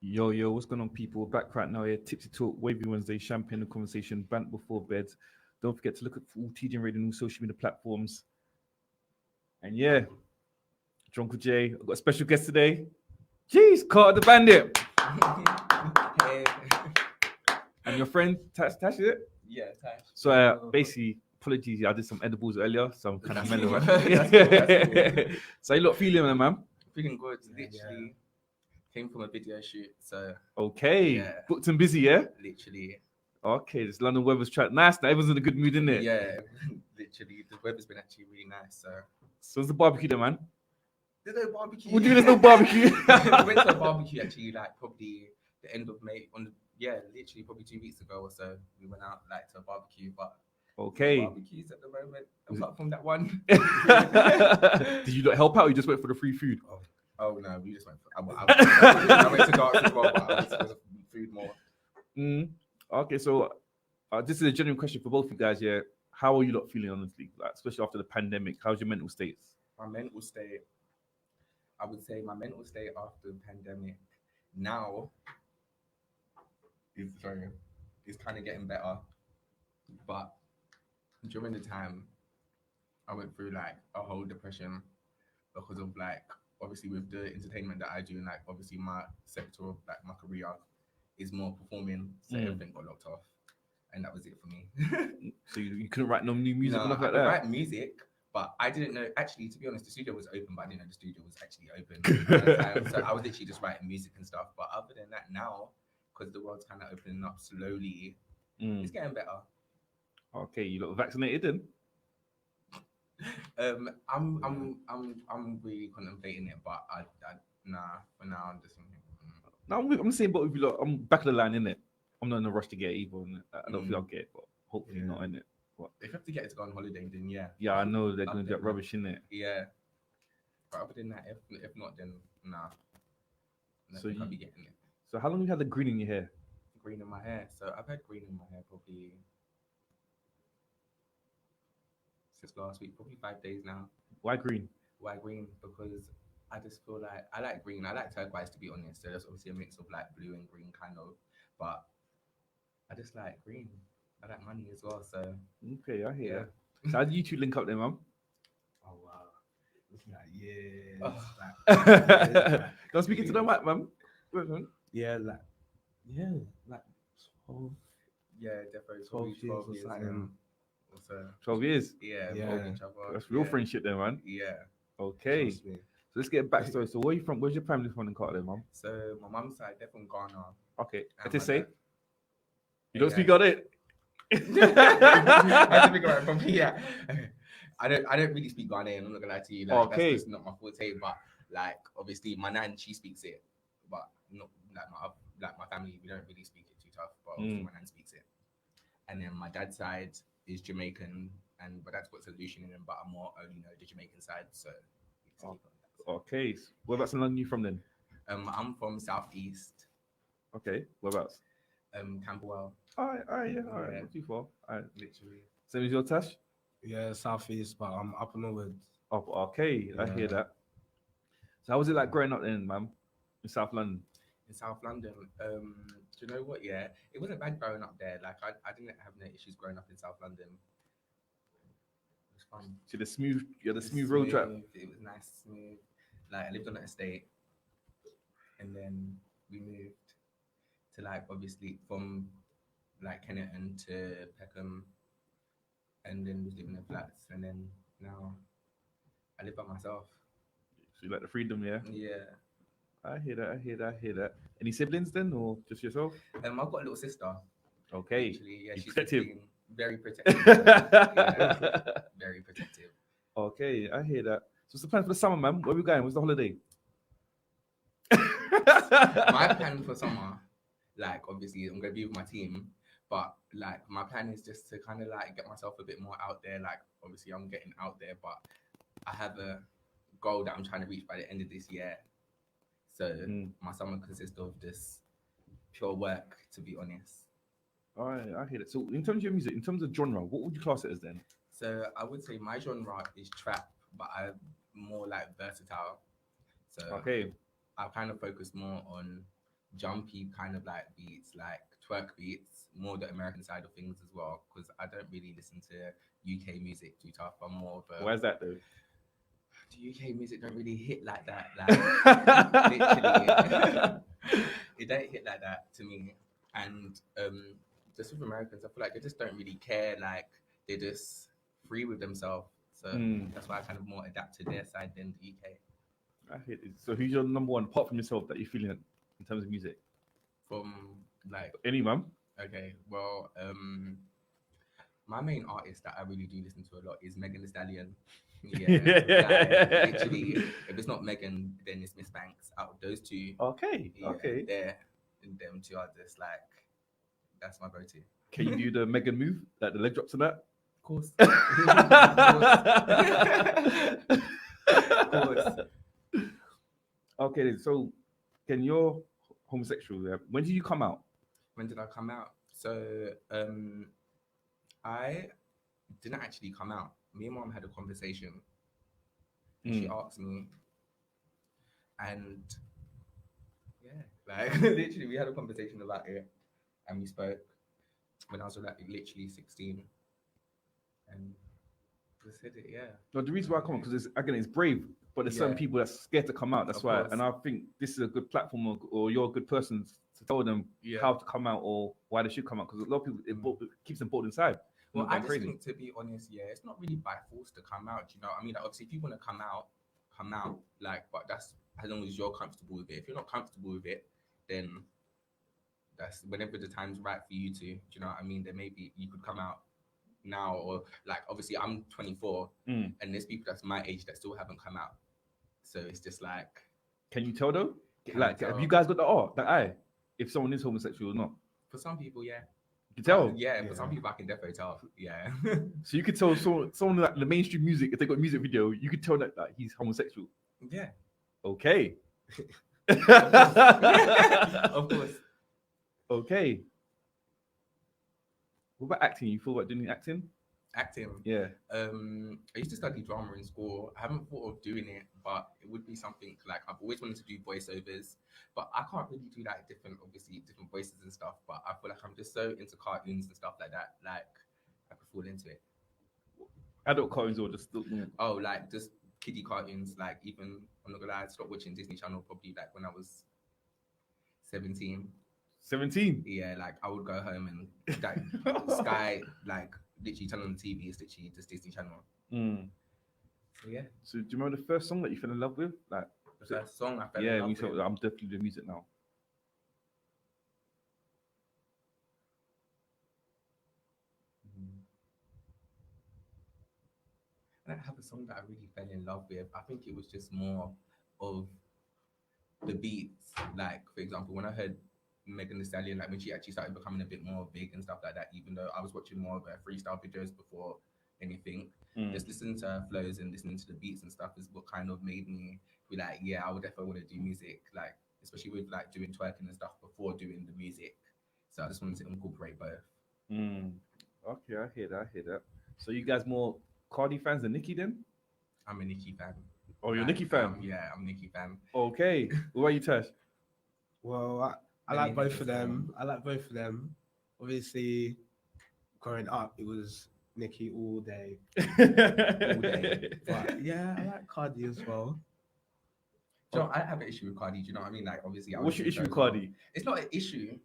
Yo, what's going on, people? Back right now here. Tipsy Talk, Wavy Wednesday, champagne and conversation, band before bed. Don't forget to look at all TJ Radio and all social media platforms. And yeah, Drunk with Jay. I've got a special guest today. Jeez, Carter the Bandit. Hey. And your friend, Tash, is it? Yeah, Tash. So basically, apologies, I did some edibles earlier, so I'm kind of mellow. That's cool. So you lot feeling it, man? Feeling good. Literally came from a video shoot, so Okay. Yeah. Booked and busy, yeah? literally, Okay, this London weather's track. Nice. Now everyone's in a good mood, isn't it? yeah, literally the weather's been actually really nice. So it's the barbecue then, man. There's no barbecue. What do you mean there's no barbecue? We went to a barbecue actually, like probably the end of May. Literally probably 2 weeks ago or so. We went out like to a barbecue, but Okay. no barbecues at the moment. Apart from that one. Did you not help out or you just went for the free food? Oh no, we just went. I went to dark as well, but I went to food more. Okay, so this is a genuine question for both of you guys. Yeah, how are you lot feeling honestly, like, especially after the pandemic? How's your mental states? My mental state, I would say my mental state after the pandemic now is kind of getting better. But during the time, I went through like a whole depression because of like, obviously with the entertainment that I do, and like obviously my sector of like my career is more performing, so everything got locked off. And that was it for me. So you couldn't write no new music or No, nothing I like could that? write music, but I didn't know. Actually, to be honest, the studio was open, but I didn't know the studio was actually open at the time. So I was literally just writing music and stuff. But other than that, now because the world's kind of opening up slowly, it's getting better. Okay, you lot vaccinated then? I'm really contemplating it, but nah, for now I'm just thinking. No, I'm the same boat with you lot. I'm back of the line, innit? I'm not in a rush to get it either. I don't think I'll get it, but hopefully not, innit? If you have to get it to go on holiday, then yeah. Yeah, I know they're going to get rubbish, innit? Yeah. But other than that, if not, then nah. So I'll be getting it. So how long have you had the green in your hair? Green in my hair. So I've had green in my hair probably since last week, probably 5 days now. Why green? Why green? Because I just feel like I like green. I like turquoise, to be honest. So there's obviously a mix of like blue and green kind of, but I just like green. I like money as well. So Okay, I hear that. So how did you two link up then, mum? Oh wow, it's like Don't speak into the mic, mum. yeah, like 12, yeah, definitely 12 years or years something. now. So 12 years. yeah, Yeah. knowing each other. That's real friendship then, man. Yeah. Okay. Trust me. So let's get a backstory. So where are you from? Where's your family from in Carter then, mum? So my mum's side, they're from Ghana. Okay. And To my say dad- you don't Yeah. speak on it. I have to think about it from here. I don't really speak Ghanaian. I'm not gonna lie to you. Like, Okay. That's just not my forte. But like, obviously, my nan, she speaks it, but not like my family. We don't really speak it too tough. But obviously, my nan speaks it. And then my dad's side is Jamaican, but that's got solution in him. But I'm more only know the Jamaican side. So Okay. Whereabouts in London you from then? I'm from Southeast, Okay. Whereabouts? Camberwell, All right, yeah. Yeah. Not too far. All right. literally. Same as your Tash? Yeah, southeast, but I'm up northwards. Oh, okay. I hear Yeah. that. So how was it like growing up then, man? In South London? In South London, do you know what? Yeah, it wasn't bad growing up there. Like I didn't have no issues growing up in South London. It was fun. So you had a It was smooth road trip. It was nice, smooth. Like I lived on an estate, and then we moved to like obviously from like Kennington to Peckham, and then was living in flats, and then now I live by myself. So you like the freedom, yeah? Yeah. I hear that. Any siblings then, or just yourself? I've got a little sister. Okay. Literally, yeah, You she's protective. 15, very protective. Yeah, very protective. Okay, I hear that. So what's the plan for the summer, man? Where we going? What's the holiday? My plan for summer, like obviously I'm gonna be with my team, but like my plan is just to kind of like get myself a bit more out there. Like obviously I'm getting out there, but I have a goal that I'm trying to reach by the end of this year. So my summer consists of just pure work, to be honest. All right, I hear that. So in terms of your music, in terms of genre, what would you class it as then? So I would say my genre is trap, but I'm more like versatile. So Okay. I kind of focus more on jumpy kind of like beats, like twerk beats, more the American side of things as well. Because I don't really listen to UK music too tough. I'm more of a Why is that though? the UK music don't really hit like that. Like literally, it don't hit like that to me. And just with Americans, I feel like they just don't really care. Like they're just free with themselves. So that's why I kind of more adapt to their side than the UK. I hate it. So who's your number one apart from yourself that you're feeling in terms of music? From like Anyone? okay, well, my main artist that I really do listen to a lot is Megan Thee Stallion. Yeah, like, literally, if it's not Megan, then it's Miss Banks. Out of those two, Okay. yeah, Okay. them two are just like that's my go-to. Can you do the Megan move, like the leg drops and that? Of course. Of course. Okay, then, so can you're homosexual? Yeah? When did you come out? When did I come out? So I didn't actually come out. Me and mom had a conversation. And she asked me, and yeah, like literally, we had a conversation about it, and we spoke when I was like literally 16, and we said it. Yeah. No, the reason why I come on because it's brave, but there's certain people that's scared to come out. That's Of why, course. and I think this is a good platform, or you're a good person to tell them how to come out or why they should come out. Because a lot of people it keeps them bored inside. Well, Not I going just crazy. think, to be honest, yeah, it's not really by force to come out. You know what I mean? Like, obviously, if you want to come out. Like, but that's as long as you're comfortable with it. If you're not comfortable with it, then that's whenever the time's right for you to. Do you know what I mean? Then maybe you could come out now, or like, obviously, I'm 24, and there's people that's my age that still haven't come out. So it's just like, Can you tell though? Can Like, I have tell? you guys got the eye? If someone is homosexual or not, for some people, yeah. you can tell. Yeah, for some people, I can definitely tell. Yeah. So you could tell someone like the mainstream music, if they got a music video, you could tell that he's homosexual. Yeah. Okay. Of course. Okay. What about acting? You thought about doing acting? Acting. Yeah. I used to study drama in school. I haven't thought of doing it, but it would be something like I've always wanted to do voiceovers, but I can't really do like different voices and stuff. But I feel like I'm just so into cartoons and stuff like that. Like I could fall into it. Adult cartoons or just Oh, like just kiddie cartoons. Like even I'm not gonna lie, I stopped watching Disney Channel probably like when I was 17. 17. Yeah, like I would go home and like Sky, like literally turn on the TV. It's literally just Disney Channel. So yeah. So do you remember the first song that you fell in love with? Like The first song I fell in yeah, love we thought with. I'm definitely doing music now. I don't have a song that I really fell in love with. I think it was just more of the beats. Like, for example, when I heard Megan Thee Stallion, like when she actually started becoming a bit more big and stuff like that, even though I was watching more of her freestyle videos before anything, just listening to her flows and listening to the beats and stuff is what kind of made me be like, yeah, I would definitely want to do music, like, especially with like doing twerking and stuff before doing the music. So I just wanted to incorporate both. Okay, I hear that. So you guys more Cardi fans than Nicki then? I'm a Nicki fan. Oh, you're a Nicki fan? Yeah, I'm a Nicki fan. Okay. What about you, Tash? Well, I like both of them. Obviously, growing up, it was Nicki all day. But yeah, I like Cardi as well. Do you know, I have an issue with Cardi. Do you know what I mean? Like, obviously, What's your issue with Cardi? It's not an issue.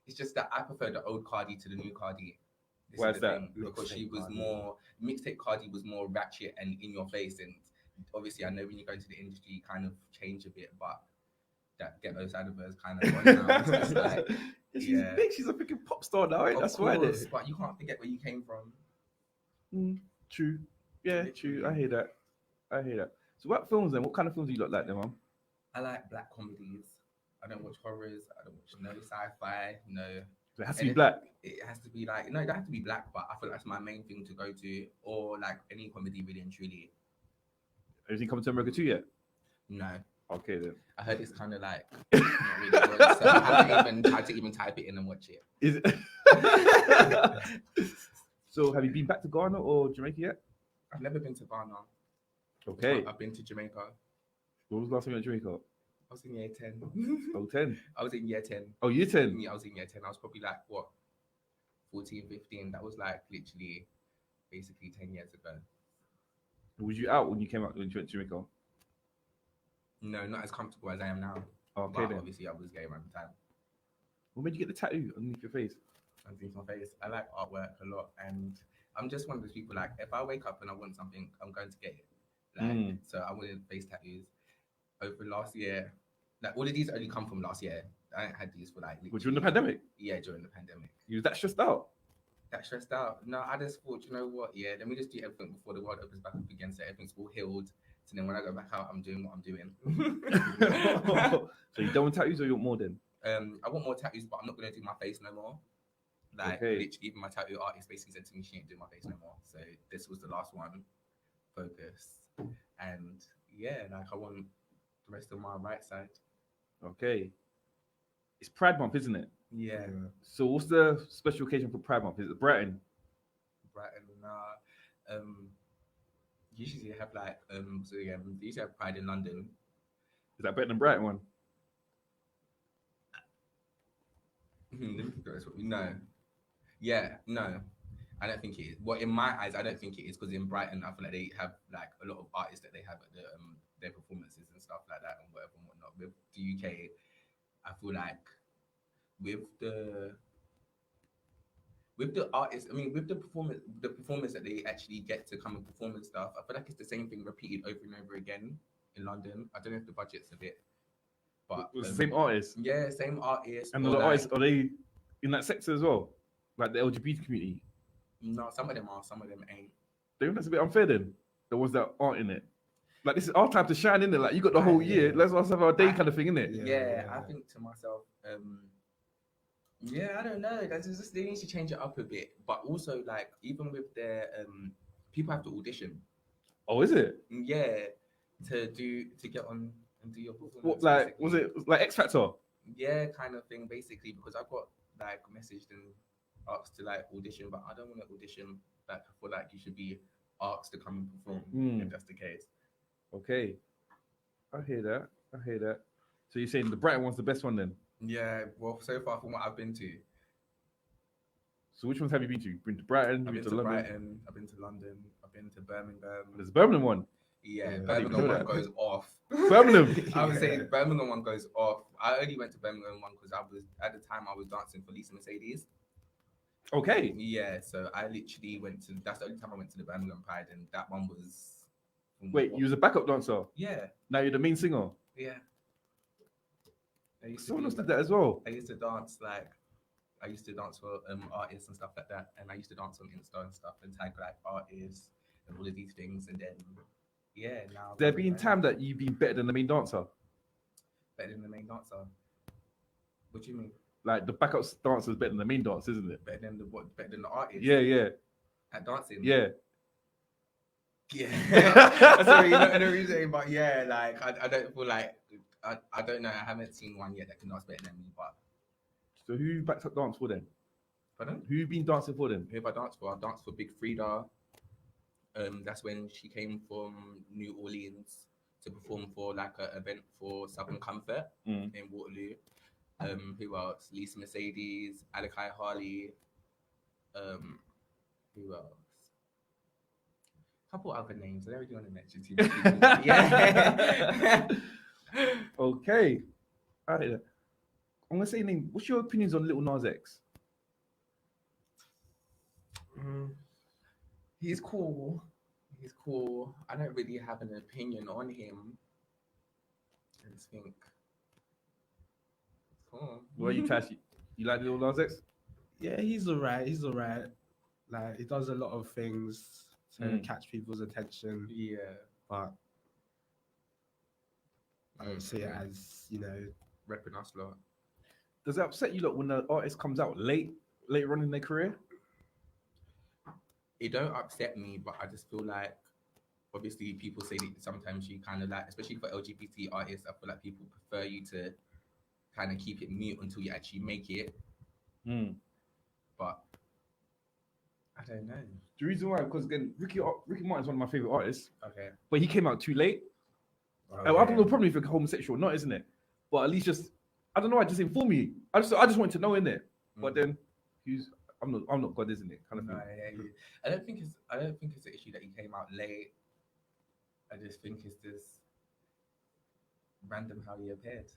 It's just that I prefer the old Cardi to the new Cardi. Why is that? Because she was Cardi. more mixtape Cardi was more ratchet and in your face, and obviously, I know when you go into the industry, you kind of change a bit, but that ghetto side of her is kind of gone now. It's just like, She's yeah. big. She's a freaking pop star now, right? Of That's course, why. but you can't forget where you came from. True. Yeah, true. I hear that. So what films then? What kind of films do you like then, Mum? I like black comedies. I don't watch horrors. I don't watch no sci-fi. No. So it has to be black. It has to be like, no, it doesn't have to be black, but I feel that's my main thing to go to, or like any comedy, really and truly. Anything coming to America too yet? No, Okay then. I heard it's kind of like not really good, so I haven't even tried to even type it in and watch it. Is it? So have you been back to Ghana or Jamaica yet? I've never been to Ghana. Okay. I've been to Jamaica. When was the last time you went to Jamaica? I was in year 10. Oh, 10. I was in year 10. Oh, year 10. Yeah, I was in year 10. I was probably like, what, 14, 15. That was like literally basically 10 years ago. Was you out when you came out when you went to Jamaica? No, not as comfortable as I am now. Okay, But then. obviously, I was gay around the time. What made you get the tattoo underneath your face? Underneath my face. I like artwork a lot. And I'm just one of those people, like, if I wake up and I want something, I'm going to get it. Like, so I wanted face tattoos. Over last year, like, all of these only come from last year. I ain't had these for like. Was during the pandemic? Yeah, during the pandemic. You was that stressed out? That stressed out. No, I just thought, you know what? Yeah, let me just do everything before the world opens back up again, so everything's all healed. So then when I go back out, I'm doing what I'm doing. So you don't want tattoos or you want more then? I want more tattoos, but I'm not gonna do my face no more. Like literally, even my tattoo artist basically said to me she ain't doing my face no more. So this was the last one. Focus. And yeah, like I want the rest of my right side. Okay. It's Pride Month, isn't it? Yeah. So what's the special occasion for Pride Month? Is it Brighton? Brighton, usually you have like so yeah, they usually have Pride in London. Is that better than Brighton one? No. Yeah, no. I don't think it is. Well, in my eyes, I don't think it is because in Brighton, I feel like they have like a lot of artists that they have at their performances and stuff like that and whatever and whatnot. With the UK, I feel like with the artists, I mean, with the performers that they actually get to come and perform and stuff, I feel like it's the same thing repeated over and over again in London. I don't know if the budget's a bit, but It was the same artist. Yeah, same artist. And the artists, are they in that sector as well? Like the LGBT community? No, some of them are, some of them ain't. Don't you think that's a bit unfair then? The ones that aren't in it. Like this is our time to shine, in it. Like you got the whole year. Let's also have our day kind of thing, innit? Yeah, I think to myself, yeah, I don't know. That's just they need to change it up a bit. But also, like, even with their people have to audition. Oh, is it? Yeah, to get on and do your performance. What, like, basically. was it like X Factor? Yeah, kind of thing, basically, because I got like messaged and asked to like audition, but I don't want to audition. Like, I feel like you should be asked to come and perform if that's the case. Okay, I hear that. So you're saying the Brighton one's the best one then? Yeah, well, so far from what I've been to. So which ones have you been to? You've been to Brighton, I've been to London? Brighton, I've been to London, I've been to Birmingham. There's a Birmingham one. Yeah, I didn't Birmingham know one that. goes off. Birmingham. I would say Birmingham one goes off. I only went to Birmingham one because I was at the time I was dancing for Lisa Mercedes. Okay. Yeah, so I literally went to. That's the only time I went to the Birmingham Pride, and that one was. Wait, you was a backup dancer? Yeah. Now you're the main singer? Yeah. I used to Someone be else did like- that as well. I used to dance like. I used to dance for artists and stuff like that, and I used to dance on Insta and stuff and tag like artists and all of these things, and then yeah, now There been time that you've been better than the main dancer? better than the main dancer. What do you mean? Like the backup dancer is better than the main dancer, isn't it? Better than the what? Better than the artist? Yeah. At dancing? Yeah. Yeah. Sorry, you know what I'm saying, but yeah, like I don't feel like I don't know. I haven't seen one yet that can dance better than me. But So who you backed up dance for then? pardon? Who you been dancing for then? Who have I danced for? I danced for Big Frida. That's when she came from New Orleans to perform for like an event for Southern Comfort in Waterloo. Who else? Lisa Mercedes, Alakai Harley. Who else? Couple other names. I don't really want to mention too many people. but yeah. Okay. I hear that. I'm gonna say name. What's your opinions on Little Nas X? He's cool. He's cool. I don't really have an opinion on him. I just think. Cool. What are you, Tash? You like Little Nas X? Yeah, he's alright. He's alright. Like he does a lot of things to catch people's attention, Yeah. but I don't see it as, you know. Repping us lot. Does it upset you lot when the artist comes out later on in their career? It don't upset me, but I just feel like obviously people say that sometimes you kind of like, especially for LGBT artists, I feel like people prefer you to kind of keep it mute until you actually make it. But I don't know. The reason why, because again, Ricky Martin's one of my favorite artists, Okay. but he came out too late. I don't know, probably if you're homosexual or not, isn't it? But at least just, I don't know, just inform me. I just want to know, innit? But then, I'm not God, isn't it? Kind of No, thing. I don't think it's the issue that he came out late. I just think it's this random how he appeared.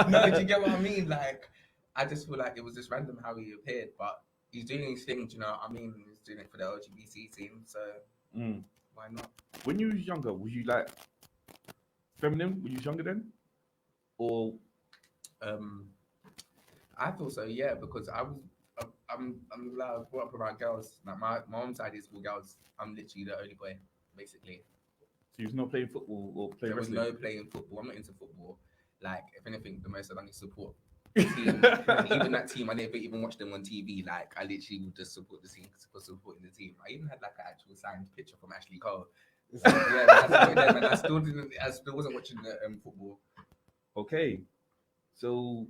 No, do you get what I mean? Like, I just feel like it was just random how he appeared, but he's doing his thing. Do you know what I mean? He's doing it for the LGBT team, so why not? When you was younger, was you like feminine? Were you younger then, or I thought so, yeah, because I'm like, I grew up around girls. Like my mom's side is all girls. I'm literally the only boy, basically. so you was not playing football or playing There was wrestling? no playing football. I'm not into football. Like, if anything, the most I've done is support the team. Even that team, I never even watched them on TV. Like, I literally would just support the team for supporting the team. I even had like an actual signed picture from Ashley Cole. So, yeah, I supported them, and I still wasn't watching the football. Okay, so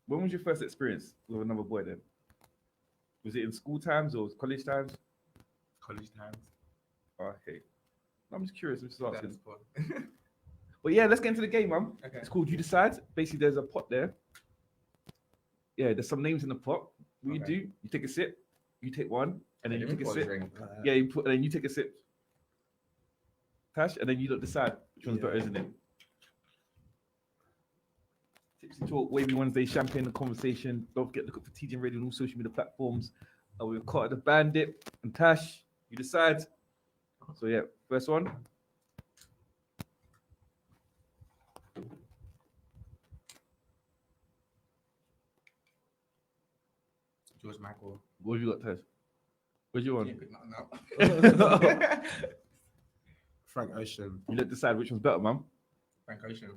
when was your first experience with another boy then? Was it in school times or college times? College times. Okay, I'm just curious. I'm just asking. That's cool. But yeah, let's get into the game, man. Okay. It's called You Decide. Basically, there's a pot there. Yeah, there's some names in the pot. What you Okay. do, you take a sip, you take one, and then you Let me take a pour sip. drink. Yeah, you put, and then you take a sip. Tash, and then you look decide which one's better, isn't it? Tipsy Talk, Wavy Wednesday, Champagne and Conversation. Don't forget to look up for TJ Radio on all social media platforms. We've caught the Bandit and Tash. You decide. So yeah, first one. George Michael. What have you got, Tash? Where's your Yeah, one? pick nothing up. Frank Ocean. You let decide which one's better, man. Frank Ocean.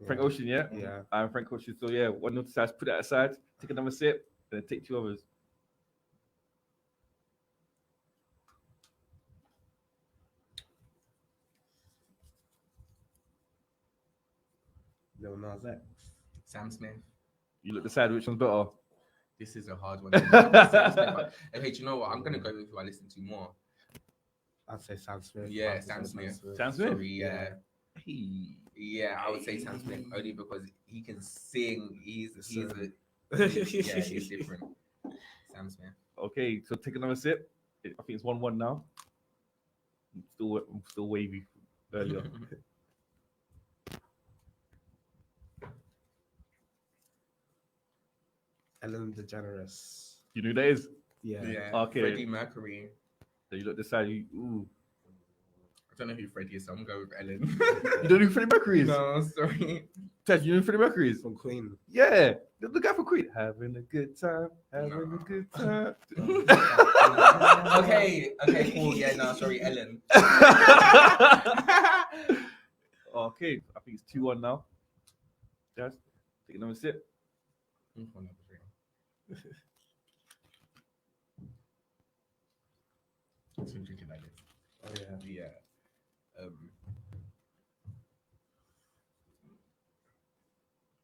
Frank Ocean, yeah? Yeah. I'm Frank Ocean. So yeah, one note decides, put that aside, take another sip, and then take two others. Lil Nas X. Sam Smith. You look decide which one's better. This is a hard one. Okay, do you know what? I'm gonna go with who I listen to more. I'd say Sam Smith. Yeah, I'd say Sam Smith. Sam Smith? Sorry, yeah. Hey. Yeah, I would say Sam Smith only because he can sing. He's Sing. he's different. Sam Smith. Okay, so take another sip. I think it's 1-1 now. I'm still wavy earlier. Ellen DeGeneres. You know who that is? Yeah. Yeah. Okay. Freddie Mercury. So you look decide. Ooh. I don't know who Freddie is, so I'm going with Ellen. You don't know who Freddie Mercury is? No, sorry. Ted, you know who Freddie Mercury is? From Queen. Yeah, the guy for Queen. Having a good time, having a good time. Okay, cool. Yeah, no, sorry, Ellen. Okay, I think it's 2-1 now. Just take another sip. I'm calling up a drink. It's been drinking like this. Oh yeah. Yeah.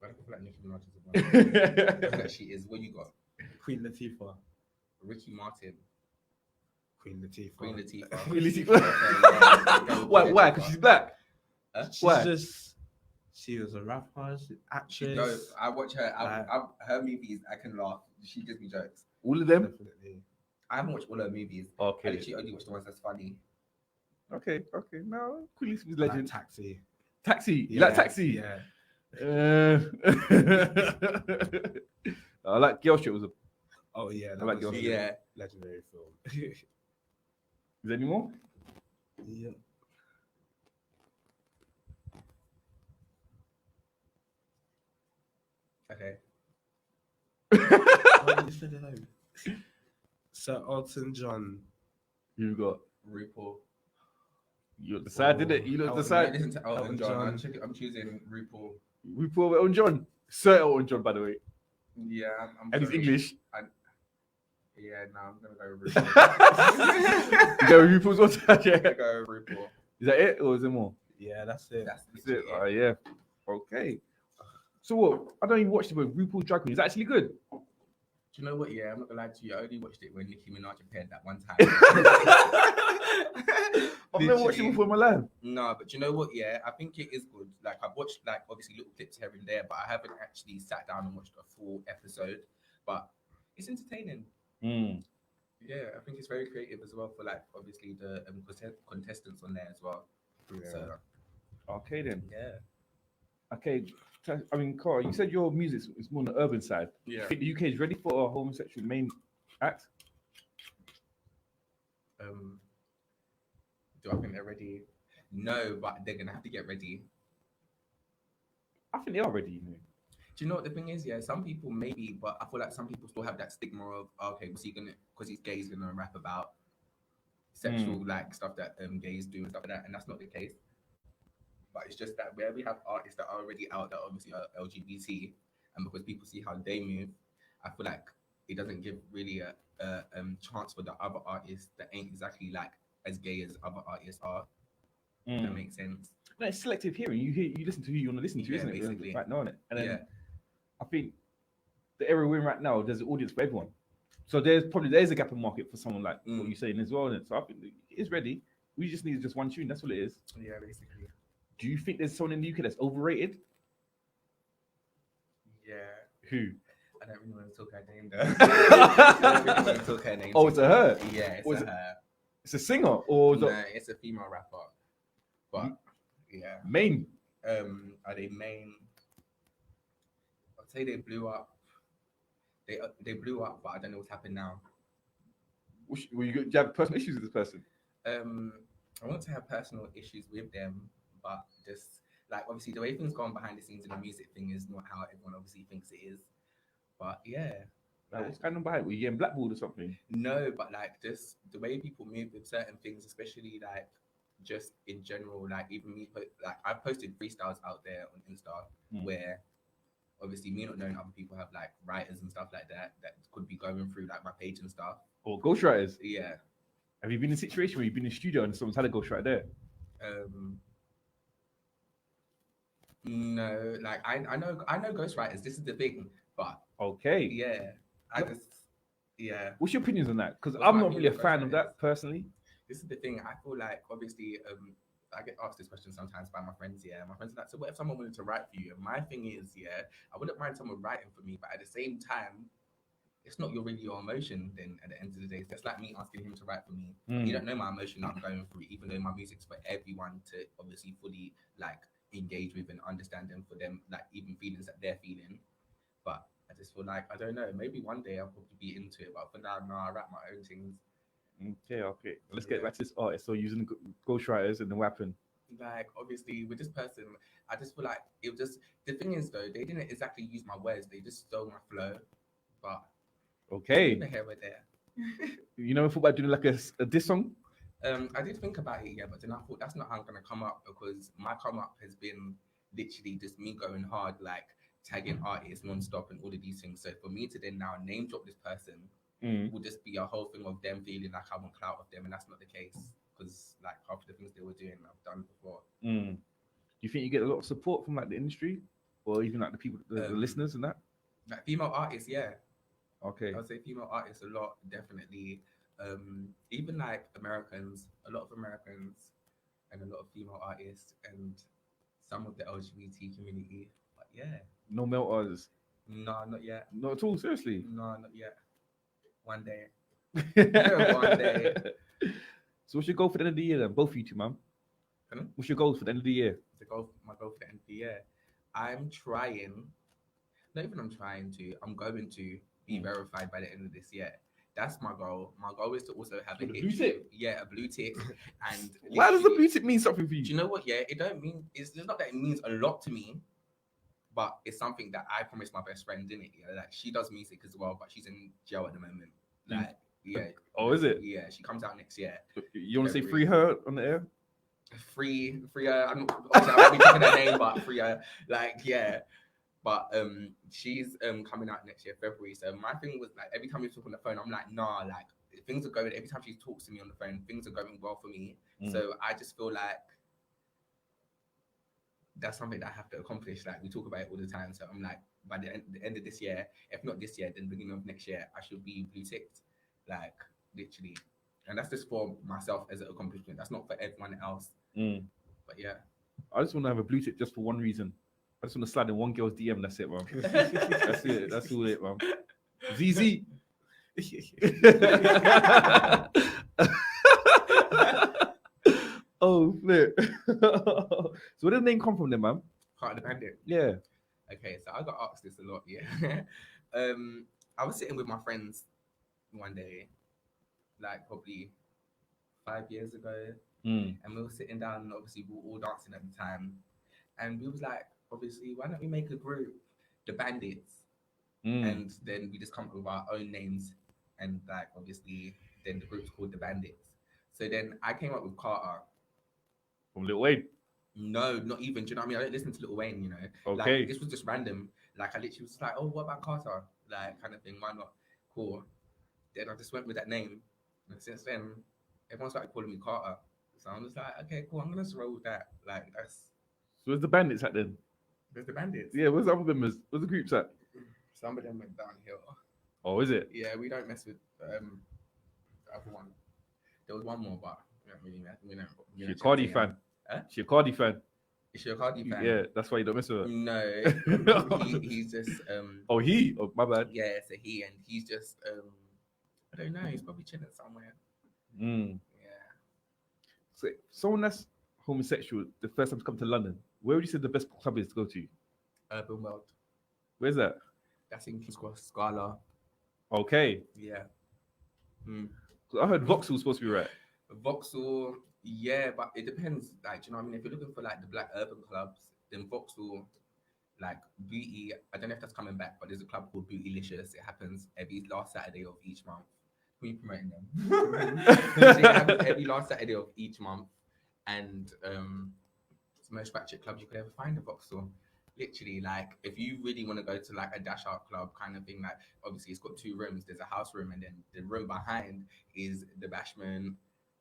I don't feel like Nicki Minaj is a one. That she is. What you got? Queen Latifah. Ricky Martin. Queen Latifah. Queen Latifah. Really? Okay, Why? Why? Because she's black. She's Why? just. She was a rapper, she's an actress. No, I watch her. Like- Her movies, I can laugh. She gives me jokes. All of them. Definitely. I haven't watched all her movies. I Okay. literally only watch the ones that's funny. Okay. No, Queen Latifah's I like legend. Taxi. Taxi. You like Taxi? Yeah. I like Girl Shit. Was a. Oh yeah. That like was Girl a Shit. Yeah. legendary film. Is there any more? Yeah. Okay. Sir Elton John. You got. RuPaul. You look decide, did it? You look Elton I decide. listen to Elton Elton John. John. I'm choosing RuPaul. We put Elton John. Sir Elton John, by the way. Yeah, I'm And he's sorry. English. Yeah, no, I'm gonna go with RuPaul. You go with RuPaul's what? I'm Yeah. gonna go with RuPaul. Is that it or is there more? Yeah, that's it. That's That's it. literally it. Yeah. Okay. So what? I don't even watch the RuPaul Drag Queen. Is that actually good? Do you know what? Yeah, I'm not gonna lie to you. I only watched it when Nicki Minaj appeared that one time. I've never watched it Literally. before in my life. No, but you know what? Yeah, I think it is good. Like I've watched like obviously little clips here and there, but I haven't actually sat down and watched a full episode. But it's entertaining. Mm. Yeah, I think it's very creative as well for like obviously the contestants on there as well. So Okay then. yeah, Okay. I mean, Carl, you said your music is more on the urban side. Do yeah. you think the UK is ready for a homosexual main act? Do I think they're ready? No, but they're gonna have to get ready. I think they are ready. You know. Do you know what the thing is? Yeah, some people maybe, but I feel like some people still have that stigma of okay, was he gonna because he's gay, he's gonna rap about sexual like stuff that gays do and stuff like that, and that's not the case. But it's just that where we have artists that are already out that obviously are LGBT, and because people see how they move, I feel like it doesn't give really a chance for the other artists that ain't exactly like as gay as other artists are. If that makes sense. No, it's selective hearing. You listen to who you want to listen to, Yeah, isn't it? basically. Right now, isn't it? And then Yeah. I think the era we're in right now, there's an audience for everyone. So there's a gap in market for someone like what you're saying as well. Isn't it? So I think it is ready. We just need just one tune. That's what it is. Yeah, basically. Do you think there's someone in the UK that's overrated? Yeah. Who? I don't really want to talk her name though. I don't really want to talk her name. Oh, it's a her. Yeah, Or it's is a her. It's a singer or is No, it it's a female rapper. But yeah. main? Are they main? I'd say they blew up. They blew up, but I don't know what's happened now. Do you have personal issues with this person? I want to have personal issues with them, but just like obviously the way things go on behind the scenes in the music thing is not how everyone obviously thinks it is. But yeah. Like, what's going on behind? Were you getting blackballed or something? No, but like just the way people move with certain things, especially like just in general, like even me, like I've posted freestyles out there on Insta where obviously me not knowing other people have like writers and stuff like that could be going through like my page and stuff. Or ghostwriters? Yeah. Have you been in a situation where you've been in a studio and someone's had a ghostwriter there? No, like I know ghostwriters. This is the thing, but okay, yeah, yeah. What's your opinions on that? Because What's I'm my not really a opinion on fan of ghostwriters? that personally. This is the thing. I feel like obviously, I get asked this question sometimes by my friends. Yeah, my friends are like, so what if someone wanted to write for you? And my thing is, yeah, I wouldn't mind someone writing for me, but at the same time, it's not really your emotion. Then at the end of the day, it's like me asking him to write for me. You don't know my emotion that I'm going through, even though my music's for everyone to obviously fully like engage with and understand them for them, like even feelings that they're feeling. But I just feel like I don't know. Maybe one day I'll probably be into it, but for now, no, I rap my own things. Okay. Let's get back to this artist. So using ghostwriters and the weapon. Like obviously with this person, I just feel like it was just the thing is though they didn't exactly use my words. They just stole my flow. But okay, here or there. You never thought about doing like a diss song? I did think about it, yeah, but then I thought that's not how I'm gonna come up because my come up has been literally just me going hard, like tagging artists non-stop and all of these things. So for me to then now name drop this person will just be a whole thing of them feeling like I want clout of them, and that's not the case because like half of the things they were doing I've done before. Do you think you get a lot of support from like the industry or even like the people, the listeners and that? Like female artists, yeah. Okay. I'd say female artists a lot, definitely. Even like Americans, a lot of Americans and a lot of female artists and some of the LGBT community. But yeah. No male artists? No, not yet. Not at all, seriously? No, not yet. One day. One day. So what's your goal for the end of the year then? Both of you two, man. What's your goals for the end of the year? My goal for the end of the year. I'm going to be verified by the end of this year. That's my goal. My goal is to also have a blue tick. Yeah, a blue tick. And why does the blue tick mean something for you? Do you know what? Yeah, it's not that it means a lot to me, but it's something that I promised my best friend, didn't it? Yeah, like she does music as well, but she's in jail at the moment. Like, yeah. Oh, is it? Yeah, she comes out next year. You want to say free her on the air? Free her. I'm not be taking her name, but free her. Like, yeah. But she's coming out next year, February. So my thing was like every time we talk on the phone, I'm like, nah, like things are going. Every time she talks to me on the phone, things are going well for me. So I just feel like that's something that I have to accomplish. Like we talk about it all the time. So I'm like, by the end of this year, if not this year, then beginning of next year, I should be blue ticked. Like literally. And that's just for myself as an accomplishment. That's not for everyone else. But yeah. I just want to have a blue tick just for one reason. I just want to slide in one girl's DM. That's it, man. That's it. That's all it, man. ZZ. Oh, flip. So where did the name come from then, man? Heart of the Bandit. Yeah. Okay, so I got asked this a lot, yeah. I was sitting with my friends one day, like probably 5 years ago, and we were sitting down and obviously we were all dancing at the time. And we was like, obviously, why don't we make a group, the Bandits? And then we just come up with our own names. And like, obviously, then the group's called the Bandits. So then I came up with Carter. From Lil Wayne. No, not even. Do you know what I mean? I don't listen to Lil Wayne, you know. Okay. Like, this was just random. Like, I literally was like, oh, what about Carter? Like, kind of thing. Why not? Cool. Then I just went with that name. And since then, everyone started calling me Carter. So I'm just like, okay, cool. I'm going to just roll with that. Like, that's... So where's the Bandits at then? There's the Bandits. Yeah, where's the other members? Where's the groups at? Some of them went downhill. Oh, is it? Yeah, we don't mess with the other one. There was one more, but we don't really mess. She's a Cardi fan. Huh? She's a Cardi fan. Is she a Cardi fan? Yeah, that's why you don't mess with her. No, he's just Oh, he? Oh, my bad. yeah, so he's just I don't know. He's probably chilling somewhere. Yeah. Yeah. So someone that's homosexual, the first time to come to London, where would you say the best club is to go to? Urban World. Where's that? That's in King's Cross, Scala. Okay. Yeah. 'Cause I heard Vauxhall was supposed to be right. Vauxhall, yeah, but it depends. Like, do you know what I mean? If you're looking for like the black urban clubs, then Vauxhall, like Booty, I don't know if that's coming back, but there's a club called Bootylicious. It happens every last Saturday of each month. Who are you promoting them? It happens every last Saturday of each month. And it's the most ratchet club you could ever find in Vauxhall. Literally, like, if you really want to go to like a dash out club kind of thing, like obviously it's got 2 rooms. There's a house room, and then the room behind is the bashment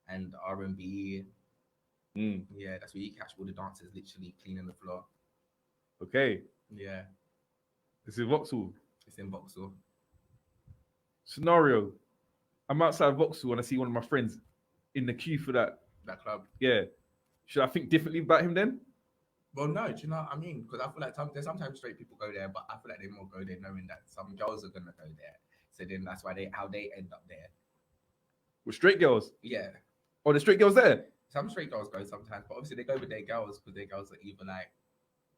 and R&B. Yeah, that's where you catch all the dancers literally cleaning the floor. Okay. Yeah, This is Vauxhall. it's in Vauxhall. Scenario. I'm outside Vauxhall and I see one of my friends in the queue for that. That club. Yeah. Should I think differently about him then? Well, no, do you know what I mean? Because I feel like there's sometimes straight people go there, but I feel like they more go there knowing that some girls are gonna go there. So then that's why how they end up there. With straight girls? Yeah, Oh, the straight girls there? some straight girls go sometimes, but obviously they go with their girls because their girls are either like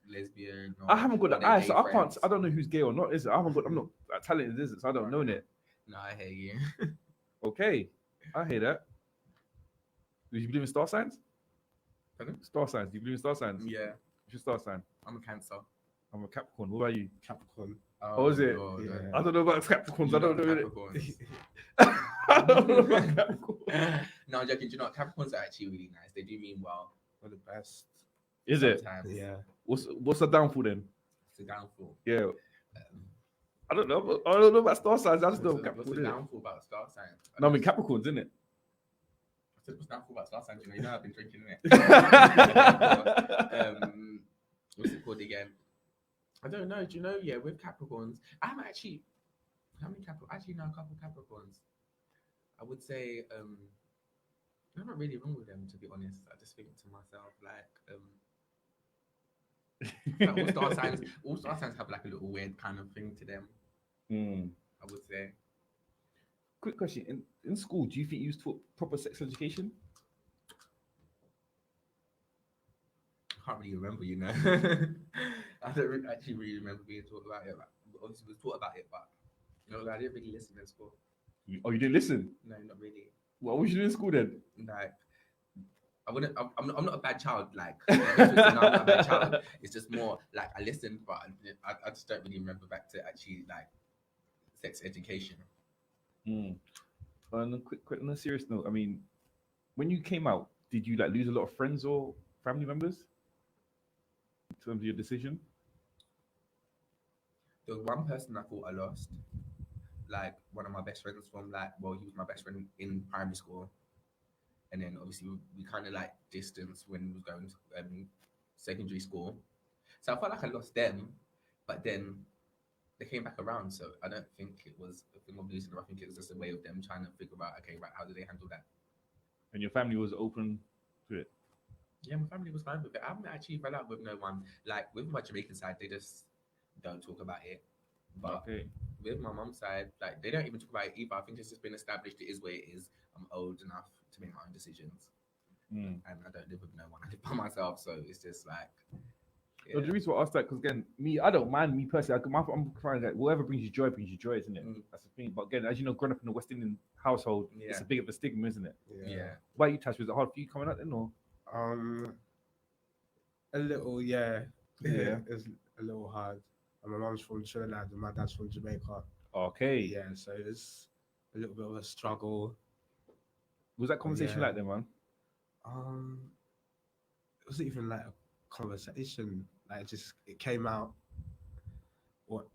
lesbian. Or, I haven't got or the they're eye, gay so I can't. friends. I don't know who's gay or not. Is it? I'm not that talented, is it? So I don't know it. No, I hear you. Okay, I hear that. Do you believe in star signs? Pardon? Star signs. Do you believe in star signs? Yeah, What's your star sign? I'm a Cancer. I'm a Capricorn. What about you? Capricorn. Oh, is it? Lord, Yeah. I don't know about Capricorns. I don't know it. Capricorns. I don't know about Capricorns. No, I'm joking. Do you know what? Capricorns are actually really nice. They do mean well. One of the best. Is it? Sometimes. Yeah. What's the downfall then? It's a downfall. Yeah. I don't know. I don't know about star signs. I just know What's the Capricorn. innit? downfall about star signs? No, I mean Capricorns, isn't it? I said what's the downfall about star signs? You know I've been drinking it. What's it called again? I don't know. Do you know? Yeah, with Capricorns, I'm actually how many Capricorns? Actually, no, a couple Capricorns. I would say I'm not really wrong with them, to be honest. I just think to myself like all star signs have like a little weird kind of thing to them. I would say. Quick question: in school, do you think you was taught proper sex education? I can't really remember, you know. I don't actually really remember being taught about it. Like, obviously, was taught about it, but you know, I didn't really listen in school. Oh, you didn't listen? No, not really. What was you doing in school then? Like, I'm not a bad child. Like, no, I'm not a bad child. It's just more like I listened, but I just don't really remember back to actually like sex education. On a quick, on a serious note, I mean, when you came out, did you like lose a lot of friends or family members in terms of your decision? There was one person I thought I lost, like one of my best friends from he was my best friend in primary school, and then obviously we kind of like distanced when we was going to secondary school. So I felt like I lost them, but then they came back around. So I don't think it was a thing of losing them. I think it was just a way of them trying to figure out, okay, right, how do they handle that? And your family was open to it. Yeah, my family was fine with it. I haven't actually fell out with no one. Like with my Jamaican side, they just don't talk about it. But Okay. with my mum's side, like they don't even talk about it either. I think it's just been established. It is what it is. I'm old enough to make my own decisions, and I don't live with no one. I live by myself, so it's just like. Yeah. No, the reason why I asked that, because again, I don't mind, me personally. I'm fine that whatever brings you joy, isn't it? That's the thing. But again, as you know, growing up in a West Indian household, it's a big of a stigma, isn't it? Yeah. Why you, Tash? Was it hard for you coming out then, or? A little, yeah. Yeah. It's a little hard. And my mum's from Trinidad and my dad's from Jamaica. Okay. Yeah, so it's a little bit of a struggle. Was that conversation like then, man? It wasn't even like a conversation. Like it came out.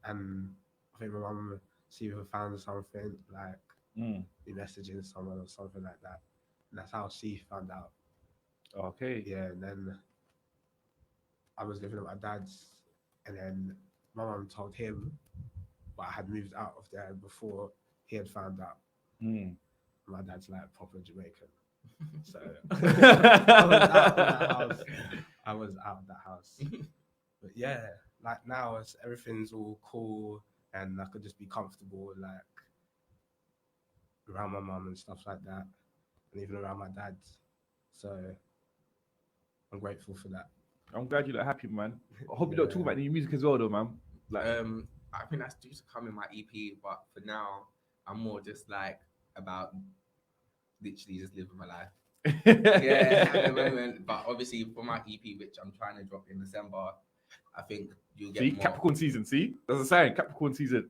And I think my mum either found something like be messaging someone or something like that. And that's how she found out. Okay. Yeah, and then I was living at my dad's, and then my mum told him, but I had moved out of there before he had found out. My dad's like proper Jamaican, so I was out of that house. But yeah, like now everything's all cool, and I could just be comfortable, like around my mum and stuff like that, and even around my dad. So I'm grateful for that. I'm glad you're happy, man. I hope you don't talk about your music as well, though, man. Like, I think that's due to come in my EP, but for now, I'm more just like about literally just living my life. Yeah, at the moment. But obviously, for my EP, which I'm trying to drop in December, I think you'll get more. Capricorn season. See, that's a sign. Capricorn season.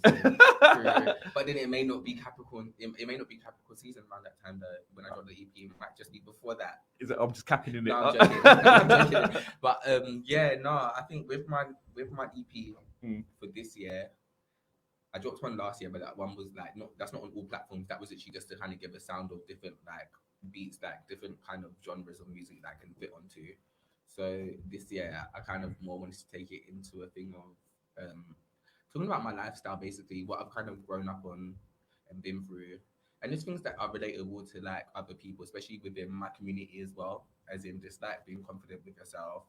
But then it may not be Capricorn. It may not be Capricorn season around that time. Though, when I drop the EP, it might just be before that. I'm just capping in it. No, I'm joking. I'm joking. But I think with my EP for this year, I dropped one last year, but that one was like that's not on all platforms. That was actually just to kind of give a sound of different like beats, like different kind of genres of music that I can fit onto. So this year, I kind of more wanted to take it into a thing of talking about my lifestyle, basically what I've kind of grown up on and been through, and just things that are relatable to like other people, especially within my community as well, as in just like being confident with yourself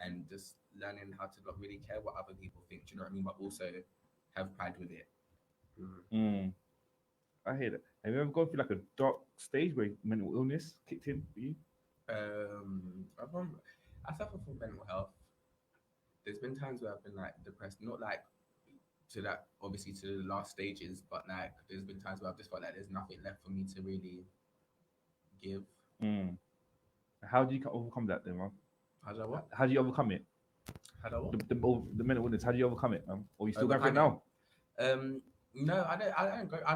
and just learning how to not really care what other people think. Do you know what I mean? But also have pride with it. I hear that. Have you ever gone through like a dark stage where mental illness kicked in for you? I suffer from mental health. There's been times where I've been like depressed, not like to that, obviously to the last stages, but like there's been times where I've just felt like there's nothing left for me to really give. How do you overcome that then, man? How do I what? How do you overcome it? How do I what? The mental illness. How do you overcome it? Or you still going through it now? No, I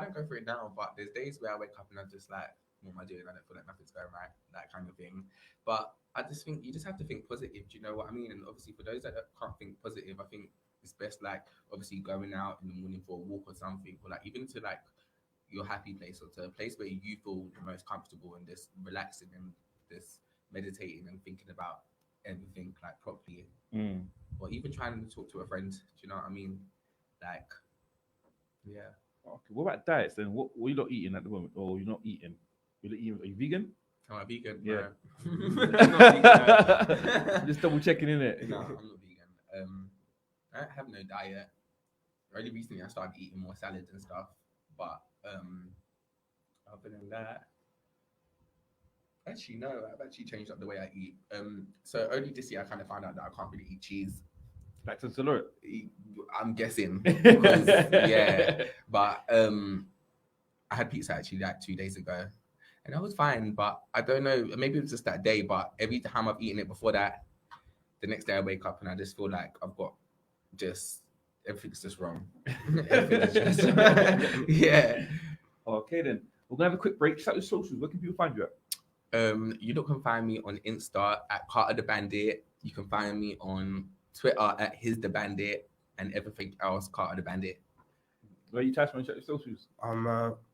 don't go through it now. But there's days where I wake up and I'm just like, what am I doing? I don't feel like nothing's going right, that kind of thing. But I just think you just have to think positive. Do you know what I mean? And obviously, for those that can't think positive, I think it's best like obviously going out in the morning for a walk or something, or like even to like your happy place or to a place where you feel the most comfortable and just relaxing and just meditating and thinking about everything like properly. Or even trying to talk to a friend. Do you know what I mean? Like, yeah. Okay. What about diets then? What are you not eating at the moment, or you're not eating? Are you vegan? Am I vegan? Yeah. No. I'm not vegan, no. Just double checking in it. No, I'm not vegan. I don't have no diet. Only recently I started eating more salads and stuff. But other than that, actually no, I've actually changed up the way I eat. So only this year I kind of found out that I can't really eat cheese. Lactose intolerant. I'm guessing. Yeah. But I had pizza actually like 2 days ago. And I was fine, but I don't know, maybe it was just that day, but every time I've eaten it before that, the next day I wake up and I just feel like I've got everything's just wrong. Everything's just yeah. Okay then. We're gonna have a quick break. Just out your socials. Where can people find you at? You can find me on Insta at Carter the Bandit. You can find me on Twitter at His the Bandit, and everything else Carter the Bandit. Where you touch on your socials?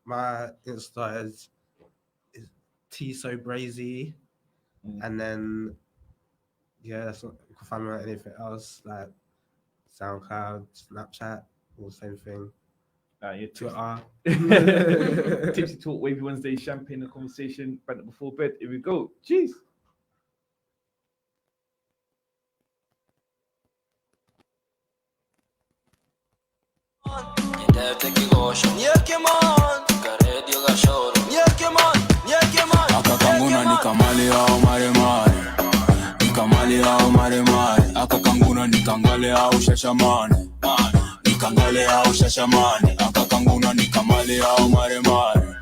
My Insta is T so brazy, and then Yeah, that's what you can find me on anything else like SoundCloud, Snapchat, all the same thing. Yeah, Twitter. Tipsy Talk, Wavy Wednesday, champagne and conversation, Bandit before bed. Here we go. Jeez. Akakanguna nikamali au maremare, nikamali au maremare. Akakanguna nikangale au shashamane, nikangale au shashamane. Akakanguna nikamali au maremare,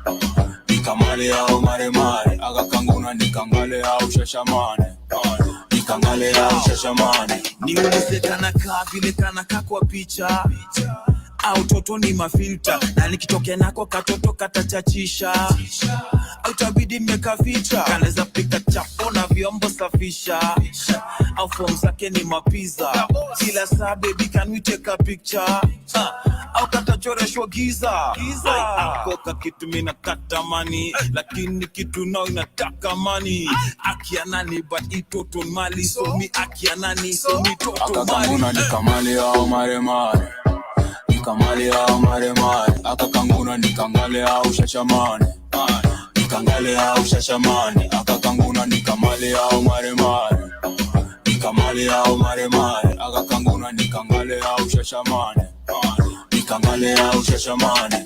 nikamali au maremare. Akakanguna nikangale au shashamane, nikangale au shashamane. Niulize kana kaa vile kana kaa kwa picha au toto ni mafilter na nikitokea nako katoto katachachisha au tabidi mmekaficha kanaweza pika chapo na vyombo safisha au form zake ni mapiza kila saa baby can we take a picture au katachoreshwa giza akoka kitu mina katamani lakini kitu nao inataka mani akia nani but itoto mali so mi akia nani so mi toto mali akakanguna nikamali au maremare, nikamali au maremare. Akakanguna nikangale au shashamane, nikangale au shashamane. Akakanguna nikamali au maremare, nikamali au maremare. Akakanguna nikangale au shashamane, nikangale au shashamane.